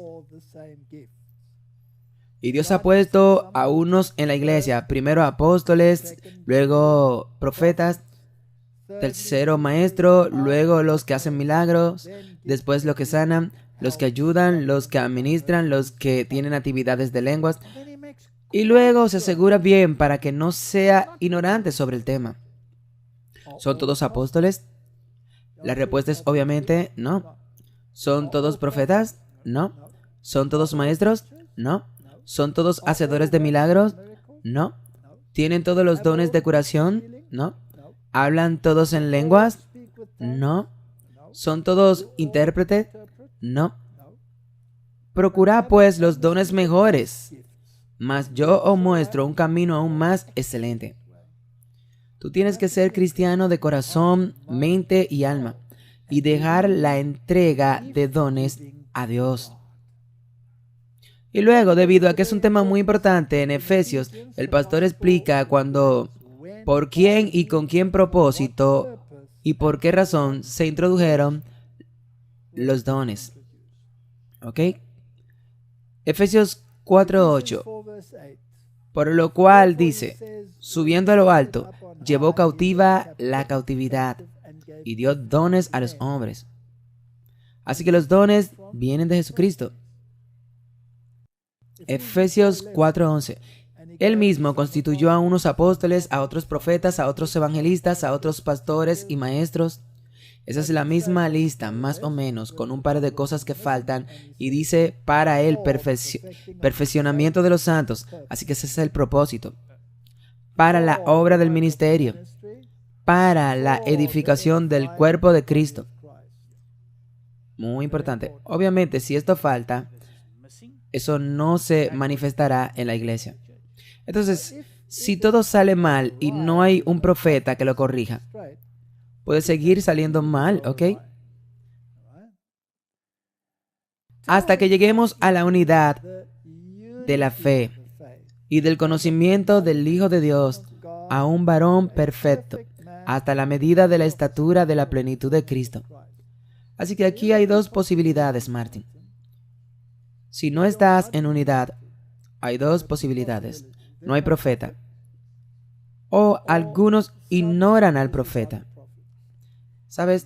Y Dios ha puesto a unos en la iglesia, primero apóstoles, luego profetas, tercero maestro, luego los que hacen milagros, después los que sanan, los que ayudan, los que administran, los que tienen actividades de lenguas. Y luego se asegura bien para que no sea ignorante sobre el tema. ¿Son todos apóstoles? La respuesta es obviamente no. ¿Son todos profetas? No. ¿Son todos maestros? No. ¿Son todos hacedores de milagros? No. ¿Tienen todos los dones de curación? No. ¿Hablan todos en lenguas? No. ¿Son todos intérpretes? No. Procurad pues los dones mejores, mas yo os muestro un camino aún más excelente. Tú tienes que ser cristiano de corazón, mente y alma, y dejar la entrega de dones a Dios. Y luego, debido a que es un tema muy importante en Efesios, el pastor explica por quién y con quién propósito y por qué razón se introdujeron los dones. ¿Ok? Efesios 4:8. Por lo cual dice, subiendo a lo alto, llevó cautiva la cautividad y dio dones a los hombres. Así que los dones vienen de Jesucristo. Efesios 4:11. Él mismo constituyó a unos apóstoles, a otros profetas, a otros evangelistas, a otros pastores y maestros. Esa es la misma lista, más o menos, con un par de cosas que faltan, y dice para el perfeccionamiento de los santos. Así que ese es el propósito. Para la obra del ministerio. Para la edificación del cuerpo de Cristo. Muy importante. Obviamente, si esto falta, eso no se manifestará en la iglesia. Entonces, si todo sale mal y no hay un profeta que lo corrija, puede seguir saliendo mal, ¿ok? Hasta que lleguemos a la unidad de la fe y del conocimiento del Hijo de Dios, a un varón perfecto, hasta la medida de la estatura de la plenitud de Cristo. Así que aquí hay dos posibilidades, Martin. Si no estás en unidad, hay dos posibilidades. No hay profeta. O algunos ignoran al profeta. ¿Sabes?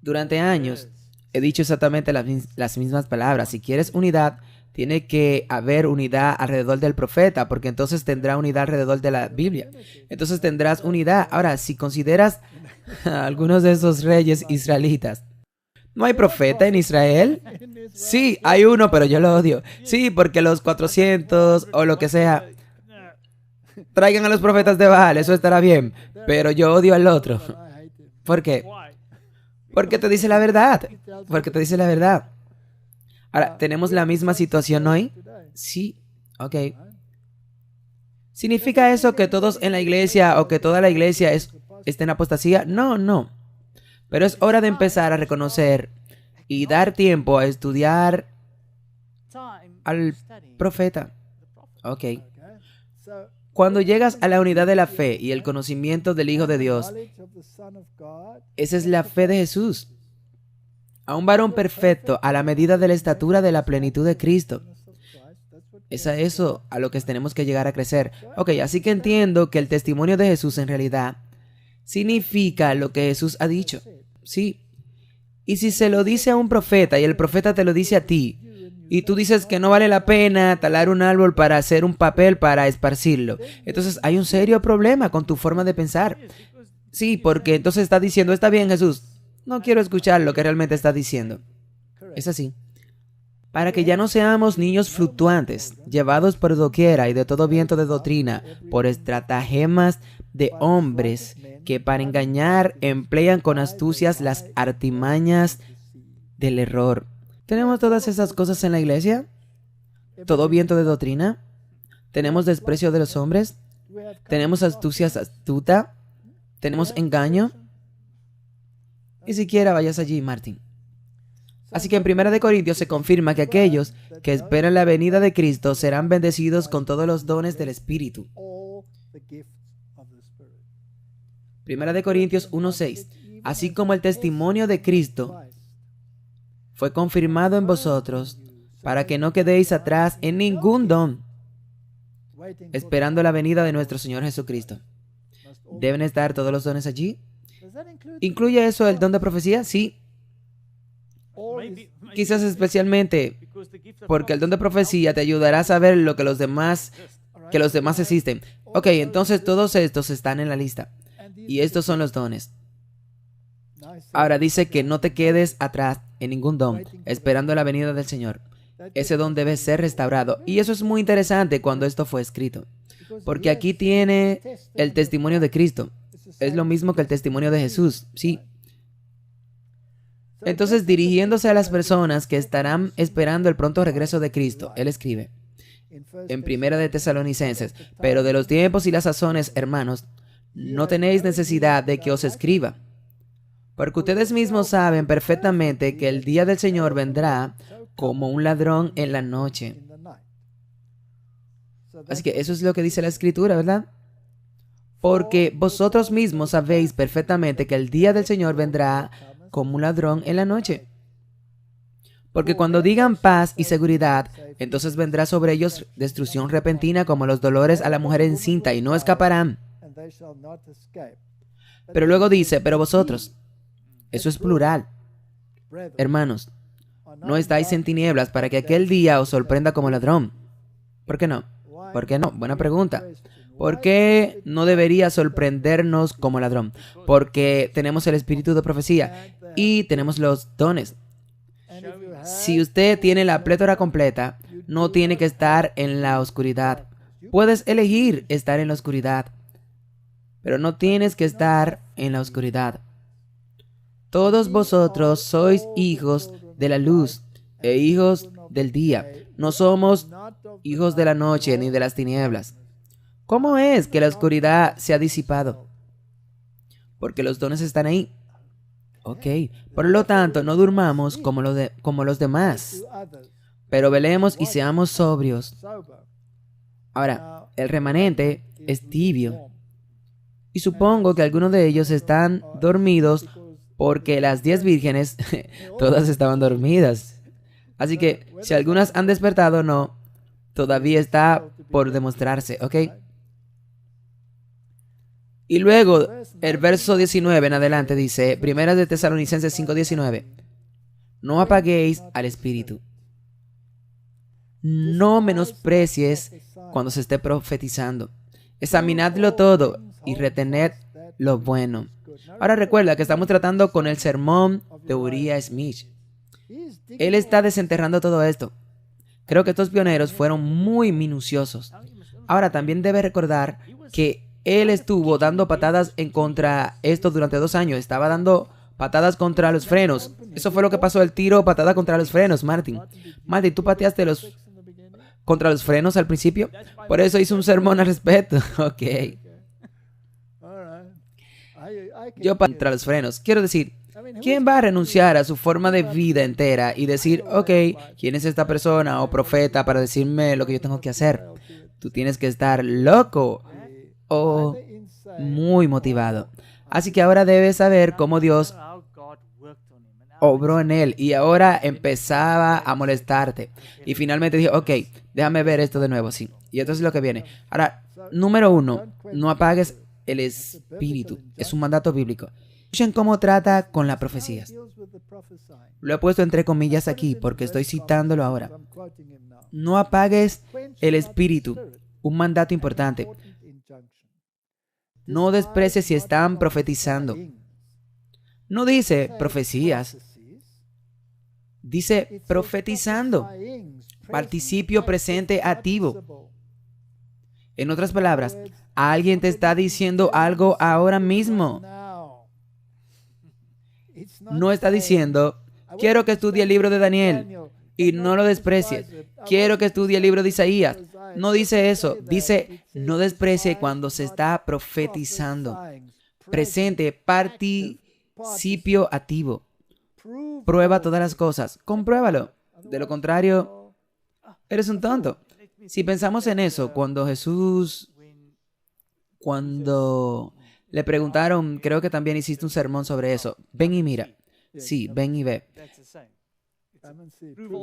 Durante años he dicho exactamente las mismas palabras. Si quieres unidad, tiene que haber unidad alrededor del profeta, porque entonces tendrá unidad alrededor de la Biblia. Entonces tendrás unidad. Ahora, si consideras a algunos de esos reyes israelitas, ¿no hay profeta en Israel? Sí, hay uno, pero yo lo odio. Sí, porque los 400 o lo que sea, traigan a los profetas de Baal, eso estará bien, pero yo odio al otro. ¿Por qué? Porque te dice la verdad. Porque te dice la verdad. Ahora, ¿tenemos la misma situación hoy? Sí, ok. ¿Significa eso que todos en la iglesia o que toda la iglesia esté en apostasía? No, no. Pero es hora de empezar a reconocer y dar tiempo a estudiar al profeta. Ok. Cuando llegas a la unidad de la fe y el conocimiento del Hijo de Dios, esa es la fe de Jesús. A un varón perfecto a la medida de la estatura de la plenitud de Cristo. Es a eso a lo que tenemos que llegar a crecer. Ok, así que entiendo que el testimonio de Jesús en realidad significa lo que Jesús ha dicho. Sí. Y si se lo dice a un profeta y el profeta te lo dice a ti, y tú dices que no vale la pena talar un árbol para hacer un papel para esparcirlo, entonces hay un serio problema con tu forma de pensar. Sí, porque entonces está diciendo, está bien, Jesús, no quiero escuchar lo que realmente está diciendo. Es así. Para que ya no seamos niños fluctuantes, llevados por doquiera y de todo viento de doctrina, por estratagemas de hombres que para engañar emplean con astucias las artimañas del error. ¿Tenemos todas esas cosas en la iglesia? ¿Todo viento de doctrina? ¿Tenemos desprecio de los hombres? ¿Tenemos astucias astuta? ¿Tenemos engaño? Ni siquiera vayas allí, Martín. Así que en 1 Corintios se confirma que aquellos que esperan la venida de Cristo serán bendecidos con todos los dones del Espíritu. 1 Corintios 1:6. Así como el testimonio de Cristo fue confirmado en vosotros, para que no quedéis atrás en ningún don, esperando la venida de nuestro Señor Jesucristo. ¿Deben estar todos los dones allí? ¿Incluye eso el don de profecía? Sí. Quizás especialmente porque el don de profecía te ayudará a saber lo que los demás existen. Ok, entonces todos estos están en la lista. Y estos son los dones. Ahora dice que no te quedes atrás en ningún don, esperando la venida del Señor. Ese don debe ser restaurado. Y eso es muy interesante cuando esto fue escrito. Porque aquí tiene el testimonio de Cristo. Es lo mismo que el testimonio de Jesús. Sí. Entonces, dirigiéndose a las personas que estarán esperando el pronto regreso de Cristo, él escribe en 1 de Tesalonicenses: pero de los tiempos y las sazones, hermanos, no tenéis necesidad de que os escriba, porque ustedes mismos saben perfectamente que el día del Señor vendrá como un ladrón en la noche. Así que eso es lo que dice la Escritura, ¿verdad? Porque vosotros mismos sabéis perfectamente que el día del Señor vendrá como un ladrón en la noche. Porque cuando digan paz y seguridad, entonces vendrá sobre ellos destrucción repentina como los dolores a la mujer encinta, y no escaparán. Pero luego dice, pero vosotros, eso es plural, hermanos, no estáis en tinieblas para que aquel día os sorprenda como ladrón. ¿Por qué no? ¿Por qué no? Buena pregunta. ¿Por qué no debería sorprendernos como ladrón? Porque tenemos el espíritu de profecía y tenemos los dones. Si usted tiene la plétora completa, no tiene que estar en la oscuridad. Puedes elegir estar en la oscuridad, pero no tienes que estar en la oscuridad. Todos vosotros sois hijos de la luz e hijos del día. No somos hijos de la noche ni de las tinieblas. ¿Cómo es que la oscuridad se ha disipado? Porque los dones están ahí. Ok, por lo tanto, no durmamos como los demás, pero velemos y seamos sobrios. Ahora, el remanente es tibio. Y supongo que algunos de ellos están dormidos porque las 10 vírgenes todas estaban dormidas. Así que, si algunas han despertado, no, todavía está por demostrarse, ¿ok? Y luego, el verso 19 en adelante dice, 1 de Tesalonicenses 5:19, no apaguéis al espíritu. No menosprecies cuando se esté profetizando. Examinadlo todo y retened lo bueno. Ahora recuerda que estamos tratando con el sermón de Uriah Smith. Él está desenterrando todo esto. Creo que estos pioneros fueron muy minuciosos. Ahora también debe recordar que él estuvo dando patadas en contra esto durante 2 años. Estaba dando patadas contra los frenos. Eso fue lo que pasó, el tiro, patada contra los frenos, Martin. Martin, ¿tú pateaste contra los frenos al principio? Por eso hice un sermón al respecto. Ok. Yo contra los frenos. Quiero decir, ¿quién va a renunciar a su forma de vida entera y decir, ok, ¿quién es esta persona o profeta para decirme lo que yo tengo que hacer? Tú tienes que estar loco o muy motivado. Así que ahora debes saber cómo Dios obró en él y ahora empezaba a molestarte. Y finalmente dijo, ok, déjame ver esto de nuevo, sí. Y esto es lo que viene. Ahora, número 1, no apagues el espíritu. Es un mandato bíblico. Escuchen cómo trata con las profecías. Lo he puesto entre comillas aquí porque estoy citándolo ahora. No apagues el espíritu. Un mandato importante. No desprecies si están profetizando. No dice profecías. Dice profetizando. Participio presente activo. En otras palabras, alguien te está diciendo algo ahora mismo. No está diciendo, quiero que estudie el libro de Daniel y no lo desprecies. Quiero que estudie el libro de Isaías. No dice eso. Dice, no desprecie cuando se está profetizando. Presente, participio activo. Prueba todas las cosas. Compruébalo. De lo contrario, eres un tonto. Si pensamos en eso, cuando le preguntaron, creo que también hiciste un sermón sobre eso. Ven y mira. Sí, ven y ve.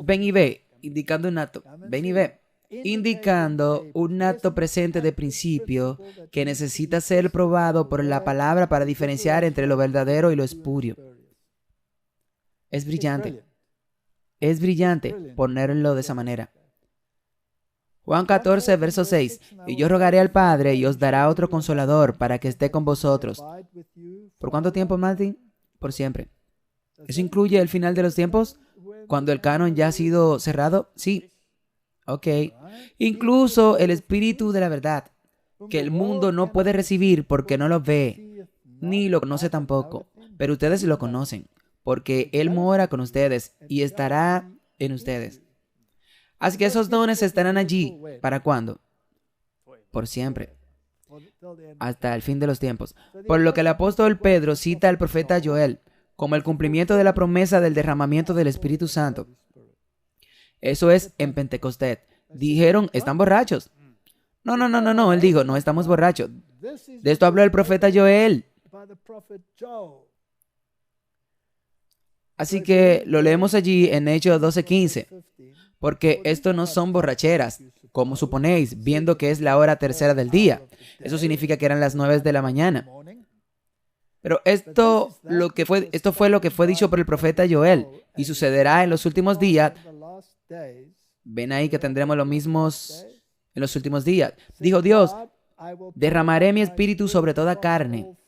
Ven y ve, indicando un acto. Ven y ve, indicando un acto presente de principio que necesita ser probado por la palabra para diferenciar entre lo verdadero y lo espurio. Es brillante. Es brillante ponerlo de esa manera. Juan 14, verso 6. Y yo rogaré al Padre y os dará otro consolador para que esté con vosotros. ¿Por cuánto tiempo, Martín? Por siempre. ¿Eso incluye el final de los tiempos? ¿Cuando el canon ya ha sido cerrado? Sí. Ok. Incluso el Espíritu de la verdad, que el mundo no puede recibir porque no lo ve, ni lo conoce tampoco. Pero ustedes lo conocen, porque Él mora con ustedes y estará en ustedes. Así que esos dones estarán allí. ¿Para cuándo? Por siempre. Hasta el fin de los tiempos. Por lo que el apóstol Pedro cita al profeta Joel como el cumplimiento de la promesa del derramamiento del Espíritu Santo. Eso es en Pentecostés. Dijeron, ¿están borrachos? No. Él dijo, no estamos borrachos. De esto habló el profeta Joel. Así que lo leemos allí en Hechos 12:15. Porque esto no son borracheras, como suponéis, viendo que es la hora tercera del día. Eso significa que eran las 9 de la mañana. Pero esto fue lo que fue dicho por el profeta Joel, y sucederá en los últimos días. Ven ahí que tendremos lo mismo en los últimos días. Dijo Dios, derramaré mi espíritu sobre toda carne.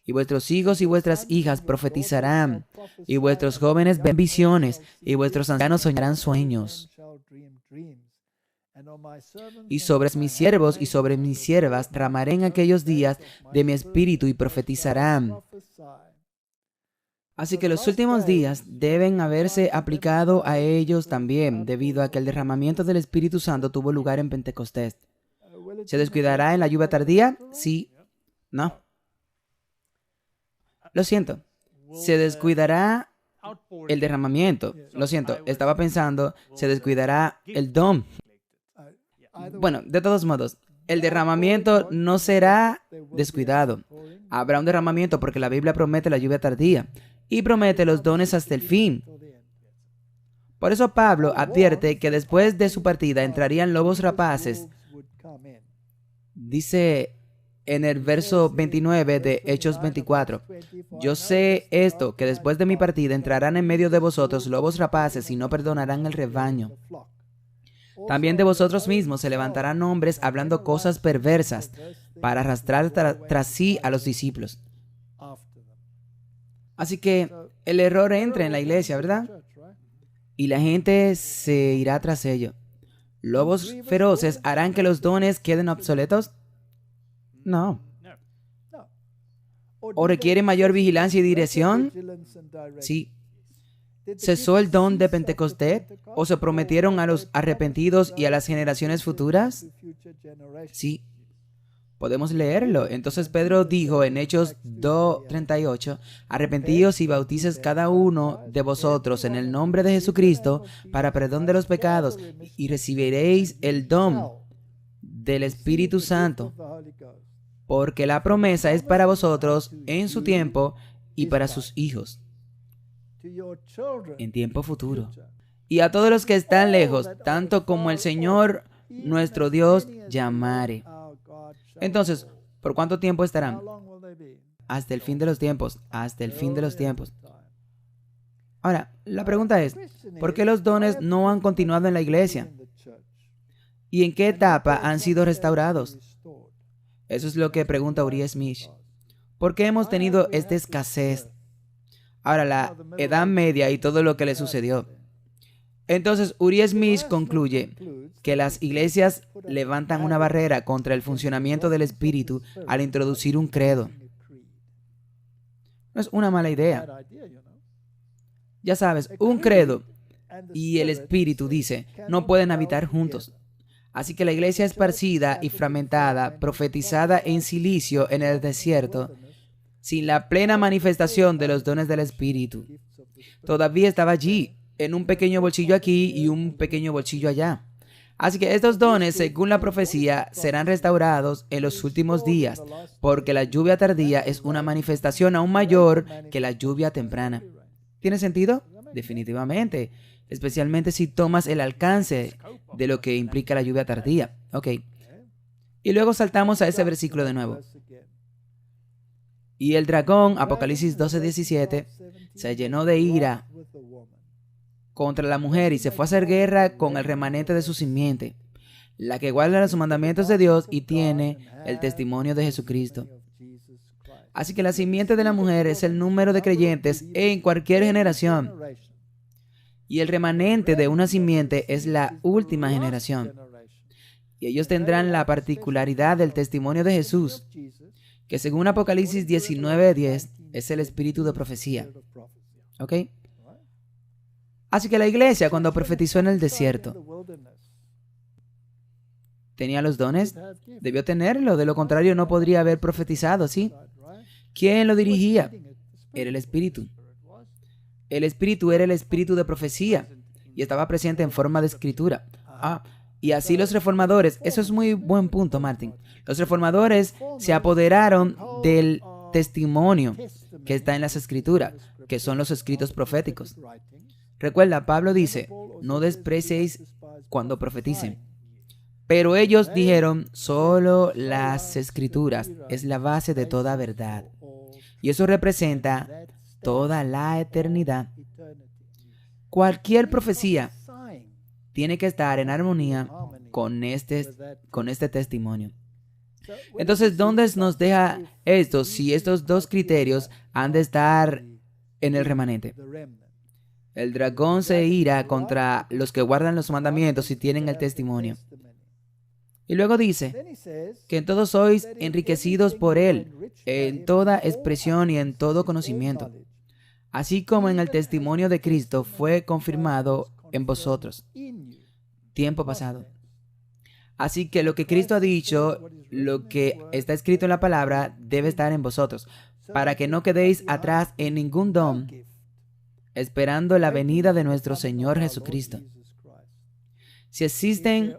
Y vuestros hijos y vuestras hijas profetizarán, y vuestros jóvenes verán visiones, y vuestros ancianos soñarán sueños. Y sobre mis siervos y sobre mis siervas derramaré en aquellos días de mi espíritu y profetizarán. Así que los últimos días deben haberse aplicado a ellos también, debido a que el derramamiento del Espíritu Santo tuvo lugar en Pentecostés. ¿Se descuidará en la lluvia tardía? Sí. No. Lo siento. Se descuidará el derramamiento. Lo siento, estaba pensando, se descuidará el don. Bueno, de todos modos, el derramamiento no será descuidado. Habrá un derramamiento porque la Biblia promete la lluvia tardía y promete los dones hasta el fin. Por eso Pablo advierte que después de su partida entrarían lobos rapaces. Dice en el verso 29 de Hechos 24, yo sé esto, que después de mi partida entrarán en medio de vosotros lobos rapaces y no perdonarán el rebaño. También de vosotros mismos se levantarán hombres hablando cosas perversas para arrastrar tras sí a los discípulos. Así que el error entra en la iglesia, ¿verdad? Y la gente se irá tras ello. ¿Lobos feroces harán que los dones queden obsoletos? No. ¿O requiere mayor vigilancia y dirección? Sí. ¿Cesó el don de Pentecostés? ¿O se prometieron a los arrepentidos y a las generaciones futuras? Sí. Podemos leerlo. Entonces Pedro dijo en Hechos 2:38, arrepentíos y bautices cada uno de vosotros en el nombre de Jesucristo para perdón de los pecados y recibiréis el don del Espíritu Santo, porque la promesa es para vosotros en su tiempo y para sus hijos en tiempo futuro, y a todos los que están lejos, tanto como el Señor nuestro Dios llamare. Entonces, ¿por cuánto tiempo estarán? Hasta el fin de los tiempos, hasta el fin de los tiempos. Ahora, la pregunta es, ¿por qué los dones no han continuado en la iglesia? ¿Y en qué etapa han sido restaurados? Eso es lo que pregunta Uri Smith. ¿Por qué hemos tenido esta escasez? Ahora, la Edad Media y todo lo que le sucedió. Entonces, Uri Smith concluye que las iglesias levantan una barrera contra el funcionamiento del Espíritu al introducir un credo. No es una mala idea. Ya sabes, un credo y el Espíritu, dice, no pueden habitar juntos. Así que la iglesia esparcida y fragmentada, profetizada en silicio en el desierto, sin la plena manifestación de los dones del Espíritu, todavía estaba allí, en un pequeño bolsillo aquí y un pequeño bolsillo allá. Así que estos dones, según la profecía, serán restaurados en los últimos días, porque la lluvia tardía es una manifestación aún mayor que la lluvia temprana. ¿Tiene sentido? Definitivamente, especialmente si tomas el alcance de lo que implica la lluvia tardía. Ok. Y luego saltamos a ese versículo de nuevo. Y el dragón, Apocalipsis 12:17, se llenó de ira contra la mujer y se fue a hacer guerra con el remanente de su simiente, la que guarda los mandamientos de Dios y tiene el testimonio de Jesucristo. Así que la simiente de la mujer es el número de creyentes en cualquier generación. Y el remanente de una simiente es la última generación. Y ellos tendrán la particularidad del testimonio de Jesús, que según Apocalipsis 19:10 es el espíritu de profecía. ¿Ok? Así que la iglesia, cuando profetizó en el desierto, ¿tenía los dones? Debió tenerlo, de lo contrario no podría haber profetizado, ¿sí? ¿Quién lo dirigía? Era el Espíritu. El Espíritu era el espíritu de profecía y estaba presente en forma de escritura. Y así los reformadores, eso es muy buen punto, Martin. Los reformadores se apoderaron del testimonio que está en las escrituras, que son los escritos proféticos. Recuerda, Pablo dice, no despreciéis cuando profeticen. Pero ellos dijeron, solo las escrituras es la base de toda verdad. Y eso representa toda la eternidad. Cualquier profecía tiene que estar en armonía con este testimonio. Entonces, ¿dónde nos deja esto si estos dos criterios han de estar en el remanente? El dragón se ira contra los que guardan los mandamientos y tienen el testimonio. Y luego dice que en todo sois enriquecidos por él, en toda expresión y en todo conocimiento, así como en el testimonio de Cristo fue confirmado en vosotros. Tiempo pasado. Así que lo que Cristo ha dicho, lo que está escrito en la palabra, debe estar en vosotros, para que no quedéis atrás en ningún don, esperando la venida de nuestro Señor Jesucristo. Si existen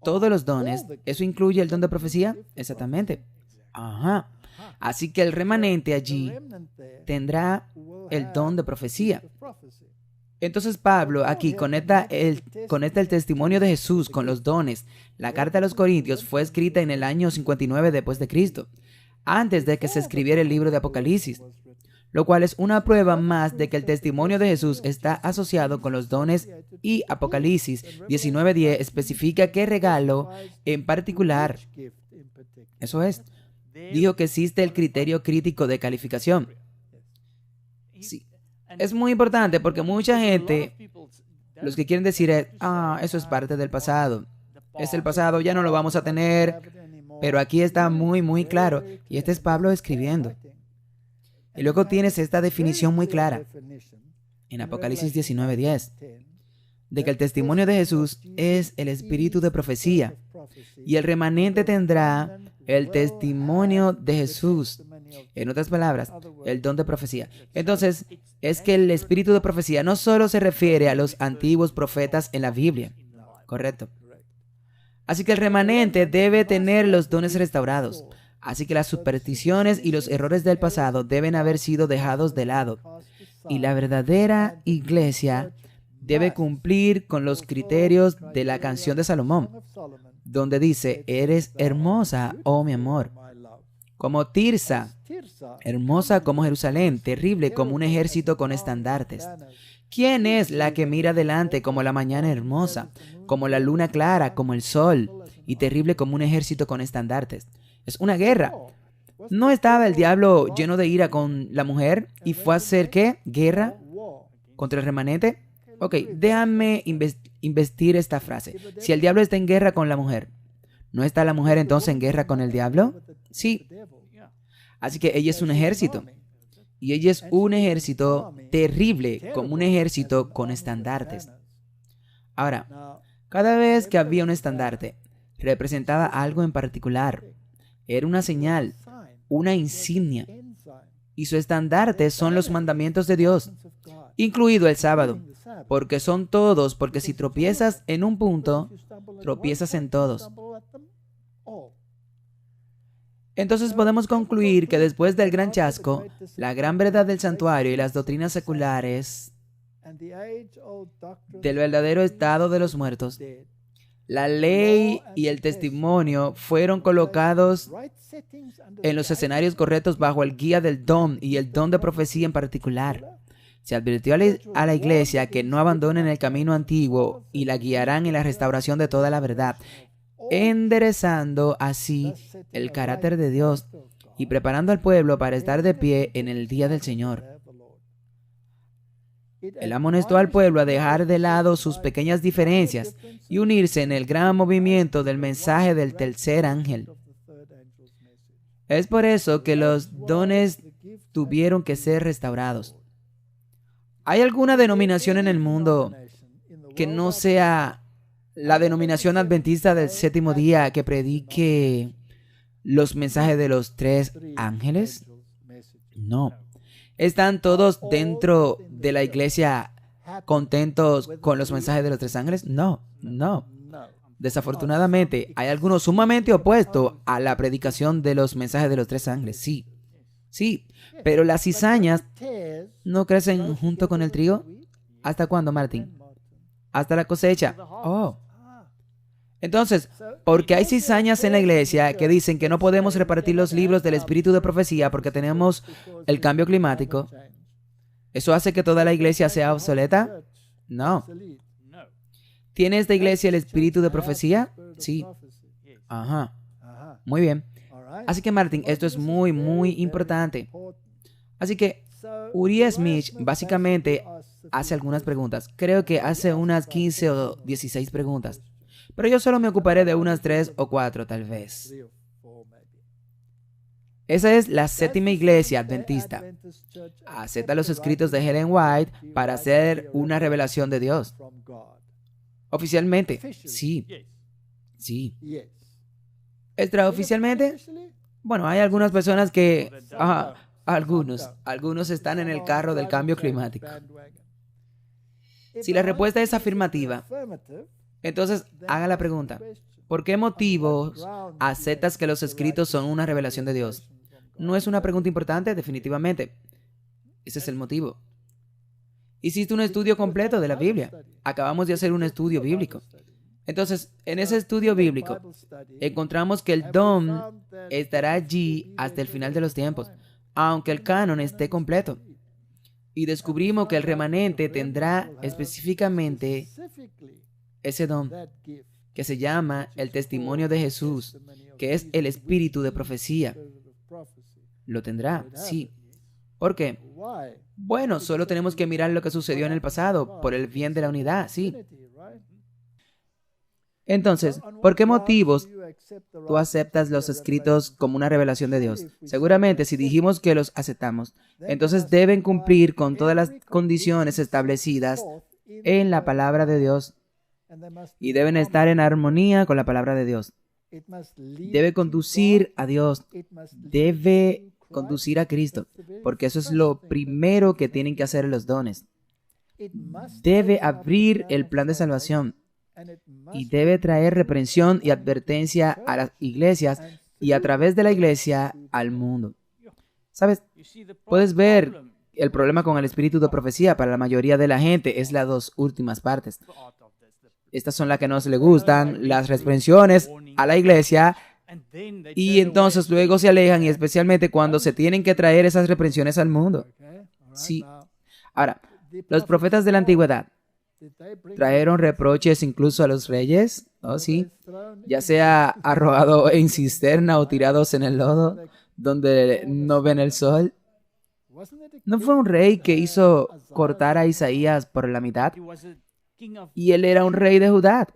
todos los dones, ¿eso incluye el don de profecía? Exactamente. Ajá. Así que el remanente allí tendrá el don de profecía. Entonces Pablo aquí conecta el testimonio de Jesús con los dones. La carta a los Corintios fue escrita en el año 59 después de Cristo, antes de que se escribiera el libro de Apocalipsis, lo cual es una prueba más de que el testimonio de Jesús está asociado con los dones, y Apocalipsis 19:10 especifica qué regalo en particular. Eso es. Dijo que existe el criterio crítico de calificación. Sí. Es muy importante porque mucha gente, los que quieren decir es, eso es parte del pasado. Es el pasado, ya no lo vamos a tener. Pero aquí está muy, muy claro. Y este es Pablo escribiendo. Y luego tienes esta definición muy clara en Apocalipsis 19:10, de que el testimonio de Jesús es el espíritu de profecía. Y el remanente tendrá el testimonio de Jesús. En otras palabras, el don de profecía. Entonces, es que el espíritu de profecía no solo se refiere a los antiguos profetas en la Biblia. Correcto. Así que el remanente debe tener los dones restaurados. Así que las supersticiones y los errores del pasado deben haber sido dejados de lado. Y la verdadera iglesia debe cumplir con los criterios de la canción de Salomón, donde dice, eres hermosa, oh mi amor, como Tirsa, hermosa como Jerusalén, terrible como un ejército con estandartes. ¿Quién es la que mira adelante como la mañana hermosa, como la luna clara, como el sol, y terrible como un ejército con estandartes? Es una guerra. ¿No estaba el diablo lleno de ira con la mujer y fue a hacer qué? ¿Guerra contra el remanente? Ok, déjame investir esta frase. Si el diablo está en guerra con la mujer, ¿no está la mujer entonces en guerra con el diablo? Sí. Así que ella es un ejército. Y ella es un ejército terrible, como un ejército con estandartes. Ahora, cada vez que había un estandarte, representaba algo en particular. Era una señal, una insignia. Y su estandarte son los mandamientos de Dios, incluido el sábado, porque son todos, porque si tropiezas en un punto, tropiezas en todos. Entonces podemos concluir que después del gran chasco, la gran verdad del santuario y las doctrinas seculares del verdadero estado de los muertos, la ley y el testimonio fueron colocados en los escenarios correctos bajo el guía del don y el don de profecía en particular. Se advirtió a la iglesia que no abandonen el camino antiguo y la guiarán en la restauración de toda la verdad, enderezando así el carácter de Dios y preparando al pueblo para estar de pie en el día del Señor. Él amonestó al pueblo a dejar de lado sus pequeñas diferencias y unirse en el gran movimiento del mensaje del tercer ángel. Es por eso que los dones tuvieron que ser restaurados. ¿Hay alguna denominación en el mundo que no sea la denominación adventista del séptimo día que predique los mensajes de los tres ángeles? No. ¿Están todos dentro de la iglesia contentos con los mensajes de los tres ángeles? No, no. Desafortunadamente, hay algunos sumamente opuestos a la predicación de los mensajes de los tres ángeles. Sí, sí. Pero las cizañas no crecen junto con el trigo. ¿Hasta cuándo, Martín? Hasta la cosecha. Oh. Entonces, porque hay cizañas en la iglesia que dicen que no podemos repartir los libros del espíritu de profecía porque tenemos el cambio climático, ¿eso hace que toda la iglesia sea obsoleta? No. ¿Tiene esta iglesia el espíritu de profecía? Sí. Ajá. Muy bien. Así que, Martín, esto es muy, muy importante. Así que Uriah Smith básicamente hace algunas preguntas. Creo que hace unas 15 o 16 preguntas. Pero yo solo me ocuparé de unas 3 o 4, tal vez. Esa es la séptima iglesia adventista. Acepta los escritos de Ellen White para hacer una revelación de Dios. Oficialmente, sí. Sí. Extraoficialmente, bueno, hay algunas personas que... Algunos están en el carro del cambio climático. Si la respuesta es afirmativa, entonces haga la pregunta. ¿Por qué motivos aceptas que los escritos son una revelación de Dios? ¿No es una pregunta importante? Definitivamente. Ese es el motivo. Hiciste un estudio completo de la Biblia. Acabamos de hacer un estudio bíblico. Entonces, en ese estudio bíblico, encontramos que el don estará allí hasta el final de los tiempos, aunque el canon esté completo. Y descubrimos que el remanente tendrá específicamente ese don, que se llama el testimonio de Jesús, que es el espíritu de profecía. Lo tendrá, sí. ¿Por qué? Bueno, solo tenemos que mirar lo que sucedió en el pasado, por el bien de la unidad, sí. Entonces, ¿por qué motivos tú aceptas los escritos como una revelación de Dios? Seguramente, si dijimos que los aceptamos, entonces deben cumplir con todas las condiciones establecidas en la palabra de Dios y deben estar en armonía con la palabra de Dios. Debe conducir a Dios, debe conducir a Cristo, porque eso es lo primero que tienen que hacer los dones. Debe abrir el plan de salvación. y debe traer reprensión y advertencia a las iglesias y a través de la iglesia al mundo. ¿Sabes? Puedes ver el problema con el espíritu de profecía para la mayoría de la gente es las dos últimas partes. Estas son las que no se le gustan, las reprensiones a la iglesia, y entonces luego se alejan, y especialmente cuando se tienen que traer esas reprensiones al mundo. Sí. Ahora, los profetas de la antigüedad trajeron reproches incluso a los reyes, ¿no? Sí, ya sea arrojado en cisterna o tirados en el lodo, donde no ven el sol. ¿No fue un rey que hizo cortar a Isaías por la mitad? Y él era un rey de Judá.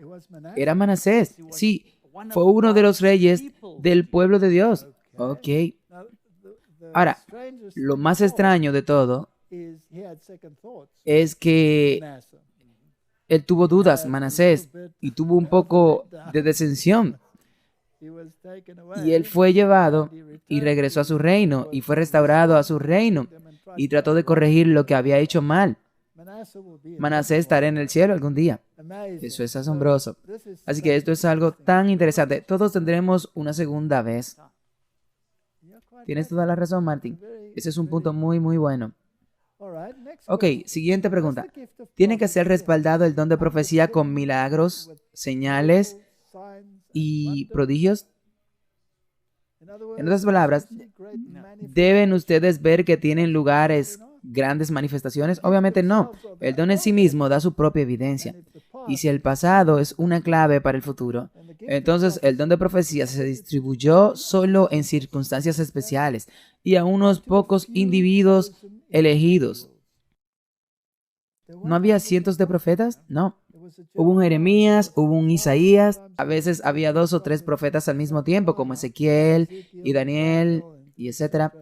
Era Manasés. Sí, fue uno de los reyes del pueblo de Dios. Ok. Ahora, lo más extraño de todo es que él tuvo dudas, Manasés, y tuvo un poco de desensión. Y él fue llevado y regresó a su reino, y fue restaurado a su reino, y trató de corregir lo que había hecho mal. Manasés estará en el cielo algún día. Eso es asombroso. Así que esto es algo tan interesante. Todos tendremos una segunda vez. Tienes toda la razón, Martín. Ese es un punto muy, muy bueno. Ok, siguiente pregunta. ¿Tiene que ser respaldado el don de profecía con milagros, señales y prodigios? En otras palabras, ¿deben ustedes ver que tienen lugares grandes manifestaciones? Obviamente no. El don en sí mismo da su propia evidencia. Y si el pasado es una clave para el futuro, entonces el don de profecía se distribuyó solo en circunstancias especiales y a unos pocos individuos elegidos. ¿No había cientos de profetas? No. Hubo un Jeremías, hubo un Isaías, a veces había 2 o 3 profetas al mismo tiempo, como Ezequiel y Daniel, y etc.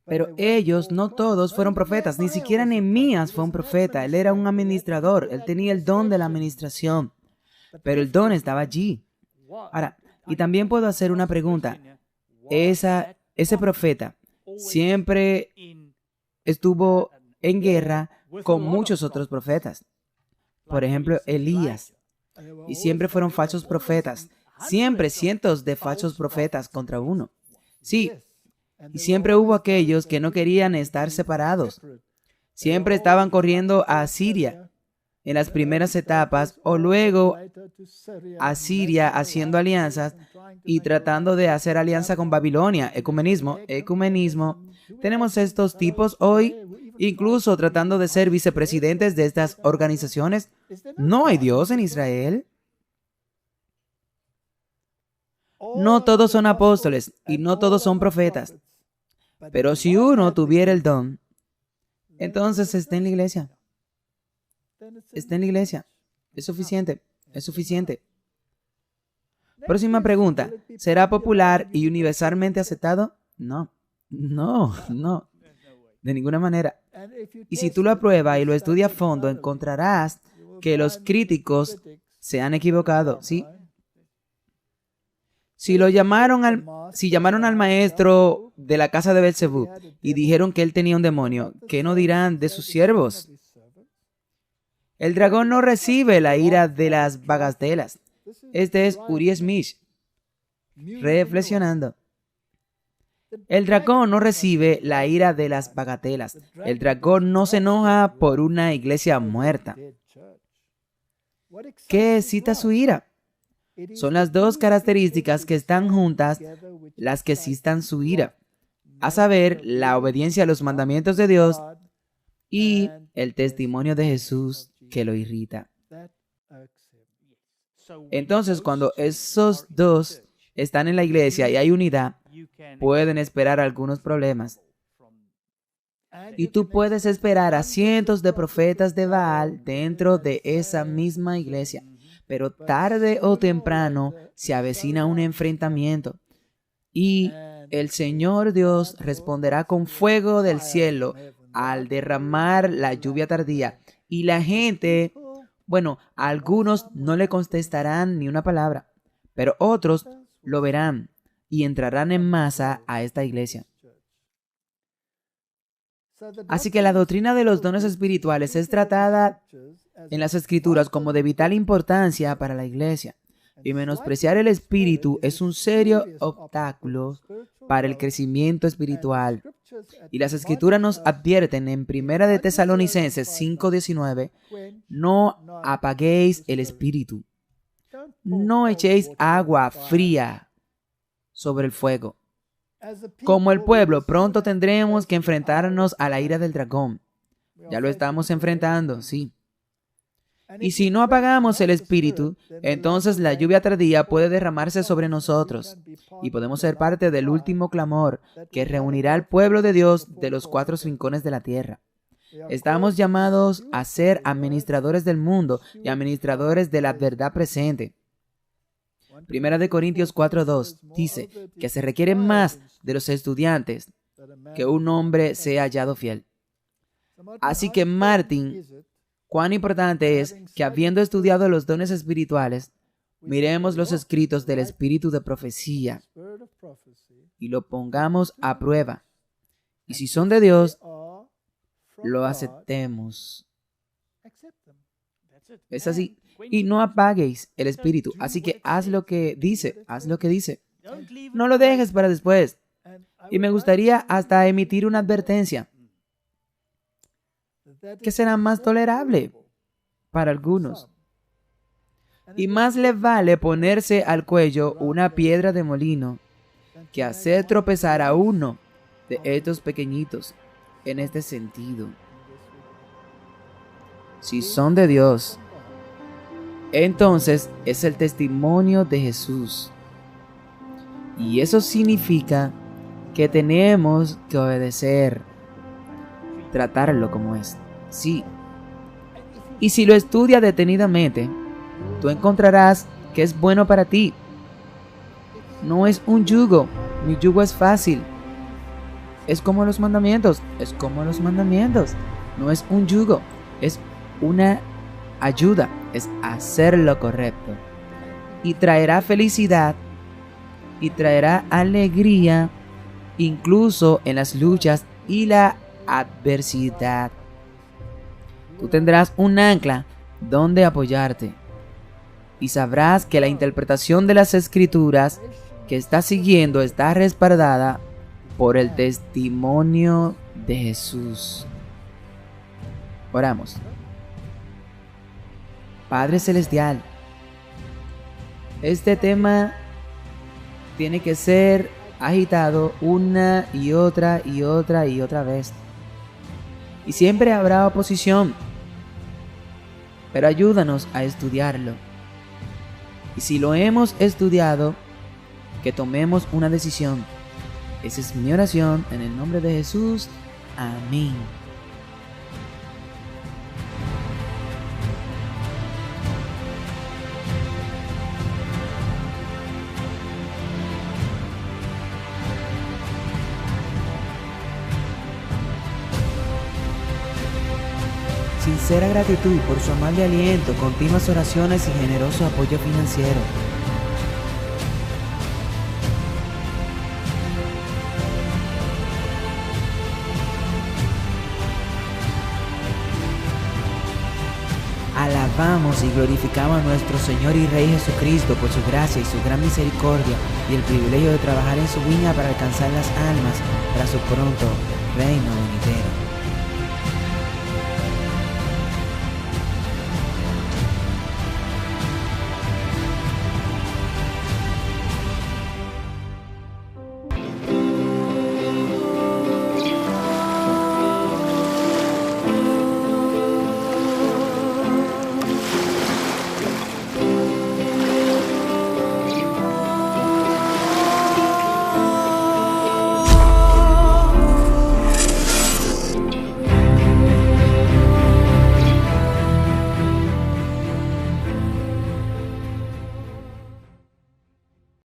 Pero ellos, no todos, fueron profetas. Ni siquiera Nehemías fue un profeta. Él era un administrador. Él tenía el don de la administración. Pero el don estaba allí. Ahora, y también puedo hacer una pregunta. Ese profeta siempre estuvo en guerra con muchos otros profetas. Por ejemplo, Elías. Y siempre fueron falsos profetas. Siempre cientos de falsos profetas contra uno. Sí. Y siempre hubo aquellos que no querían estar separados. Siempre estaban corriendo a Asiria en las primeras etapas, o luego a Siria haciendo alianzas y tratando de hacer alianza con Babilonia. Ecumenismo. Tenemos estos tipos hoy, incluso tratando de ser vicepresidentes de estas organizaciones. ¿No hay Dios en Israel? No todos son apóstoles y no todos son profetas. Pero si uno tuviera el don, entonces está en la iglesia. Está en la iglesia. Es suficiente. Es suficiente. Próxima pregunta. ¿Será popular y universalmente aceptado? No. No. De ninguna manera. Y si tú lo apruebas y lo estudias a fondo, encontrarás que los críticos se han equivocado. ¿Sí? Si llamaron al maestro de la casa de Belcebú y dijeron que él tenía un demonio, ¿qué no dirán de sus siervos? El dragón no recibe la ira de las bagatelas. Este es Uri Smith, reflexionando. El dragón no recibe la ira de las bagatelas. El dragón no se enoja por una iglesia muerta. ¿Qué excita su ira? Son las dos características que están juntas las que excitan su ira, a saber, la obediencia a los mandamientos de Dios y el testimonio de Jesús que lo irrita. Entonces, cuando esos dos están en la iglesia y hay unidad, pueden esperar algunos problemas. Y tú puedes esperar a cientos de profetas de Baal dentro de esa misma iglesia. Pero tarde o temprano se avecina un enfrentamiento y el Señor Dios responderá con fuego del cielo al derramar la lluvia tardía. Y la gente, algunos no le contestarán ni una palabra, pero otros lo verán y entrarán en masa a esta iglesia. Así que la doctrina de los dones espirituales es tratada en las Escrituras como de vital importancia para la iglesia. Y menospreciar el Espíritu es un serio obstáculo para el crecimiento espiritual. Y las Escrituras nos advierten en 1 de Tesalonicenses 5:19, no apaguéis el Espíritu, no echéis agua fría sobre el fuego. Como el pueblo, pronto tendremos que enfrentarnos a la ira del dragón. Ya lo estamos enfrentando, sí. Y si no apagamos el Espíritu, entonces la lluvia tardía puede derramarse sobre nosotros y podemos ser parte del último clamor que reunirá al pueblo de Dios de los 4 rincones de la tierra. Estamos llamados a ser administradores del mundo y administradores de la verdad presente. 1 Corintios 4:2 dice que se requiere más de los estudiantes que un hombre sea hallado fiel. Así que Martín, cuán importante es que habiendo estudiado los dones espirituales, miremos los escritos del espíritu de profecía y lo pongamos a prueba. Y si son de Dios, lo aceptemos. Es así. Y no apaguéis el espíritu. Así que haz lo que dice, haz lo que dice. No lo dejes para después. Y me gustaría hasta emitir una advertencia que será más tolerable para algunos. Y más le vale ponerse al cuello una piedra de molino que hacer tropezar a uno de estos pequeñitos en este sentido. Si son de Dios, entonces es el testimonio de Jesús. Y eso significa que tenemos que obedecer, tratarlo como es. Sí. Y si lo estudias detenidamente, tú encontrarás que es bueno para ti. No es un yugo, mi yugo es fácil. Es como los mandamientos, es como los mandamientos. No es un yugo, es una ayuda, es hacer lo correcto. Y traerá felicidad y traerá alegría, incluso en las luchas y la adversidad. Tú tendrás un ancla donde apoyarte y sabrás que la interpretación de las Escrituras que estás siguiendo está respaldada por el testimonio de Jesús. Oramos. Padre Celestial, este tema tiene que ser agitado una y otra y otra y otra vez. Y siempre habrá oposición, pero ayúdanos a estudiarlo. Y si lo hemos estudiado, que tomemos una decisión. Esa es mi oración en el nombre de Jesús. Amén. Sincera gratitud por su amable aliento, continuas oraciones y generoso apoyo financiero. Alabamos y glorificamos a nuestro Señor y Rey Jesucristo por su gracia y su gran misericordia y el privilegio de trabajar en su viña para alcanzar las almas para su pronto reino venidero.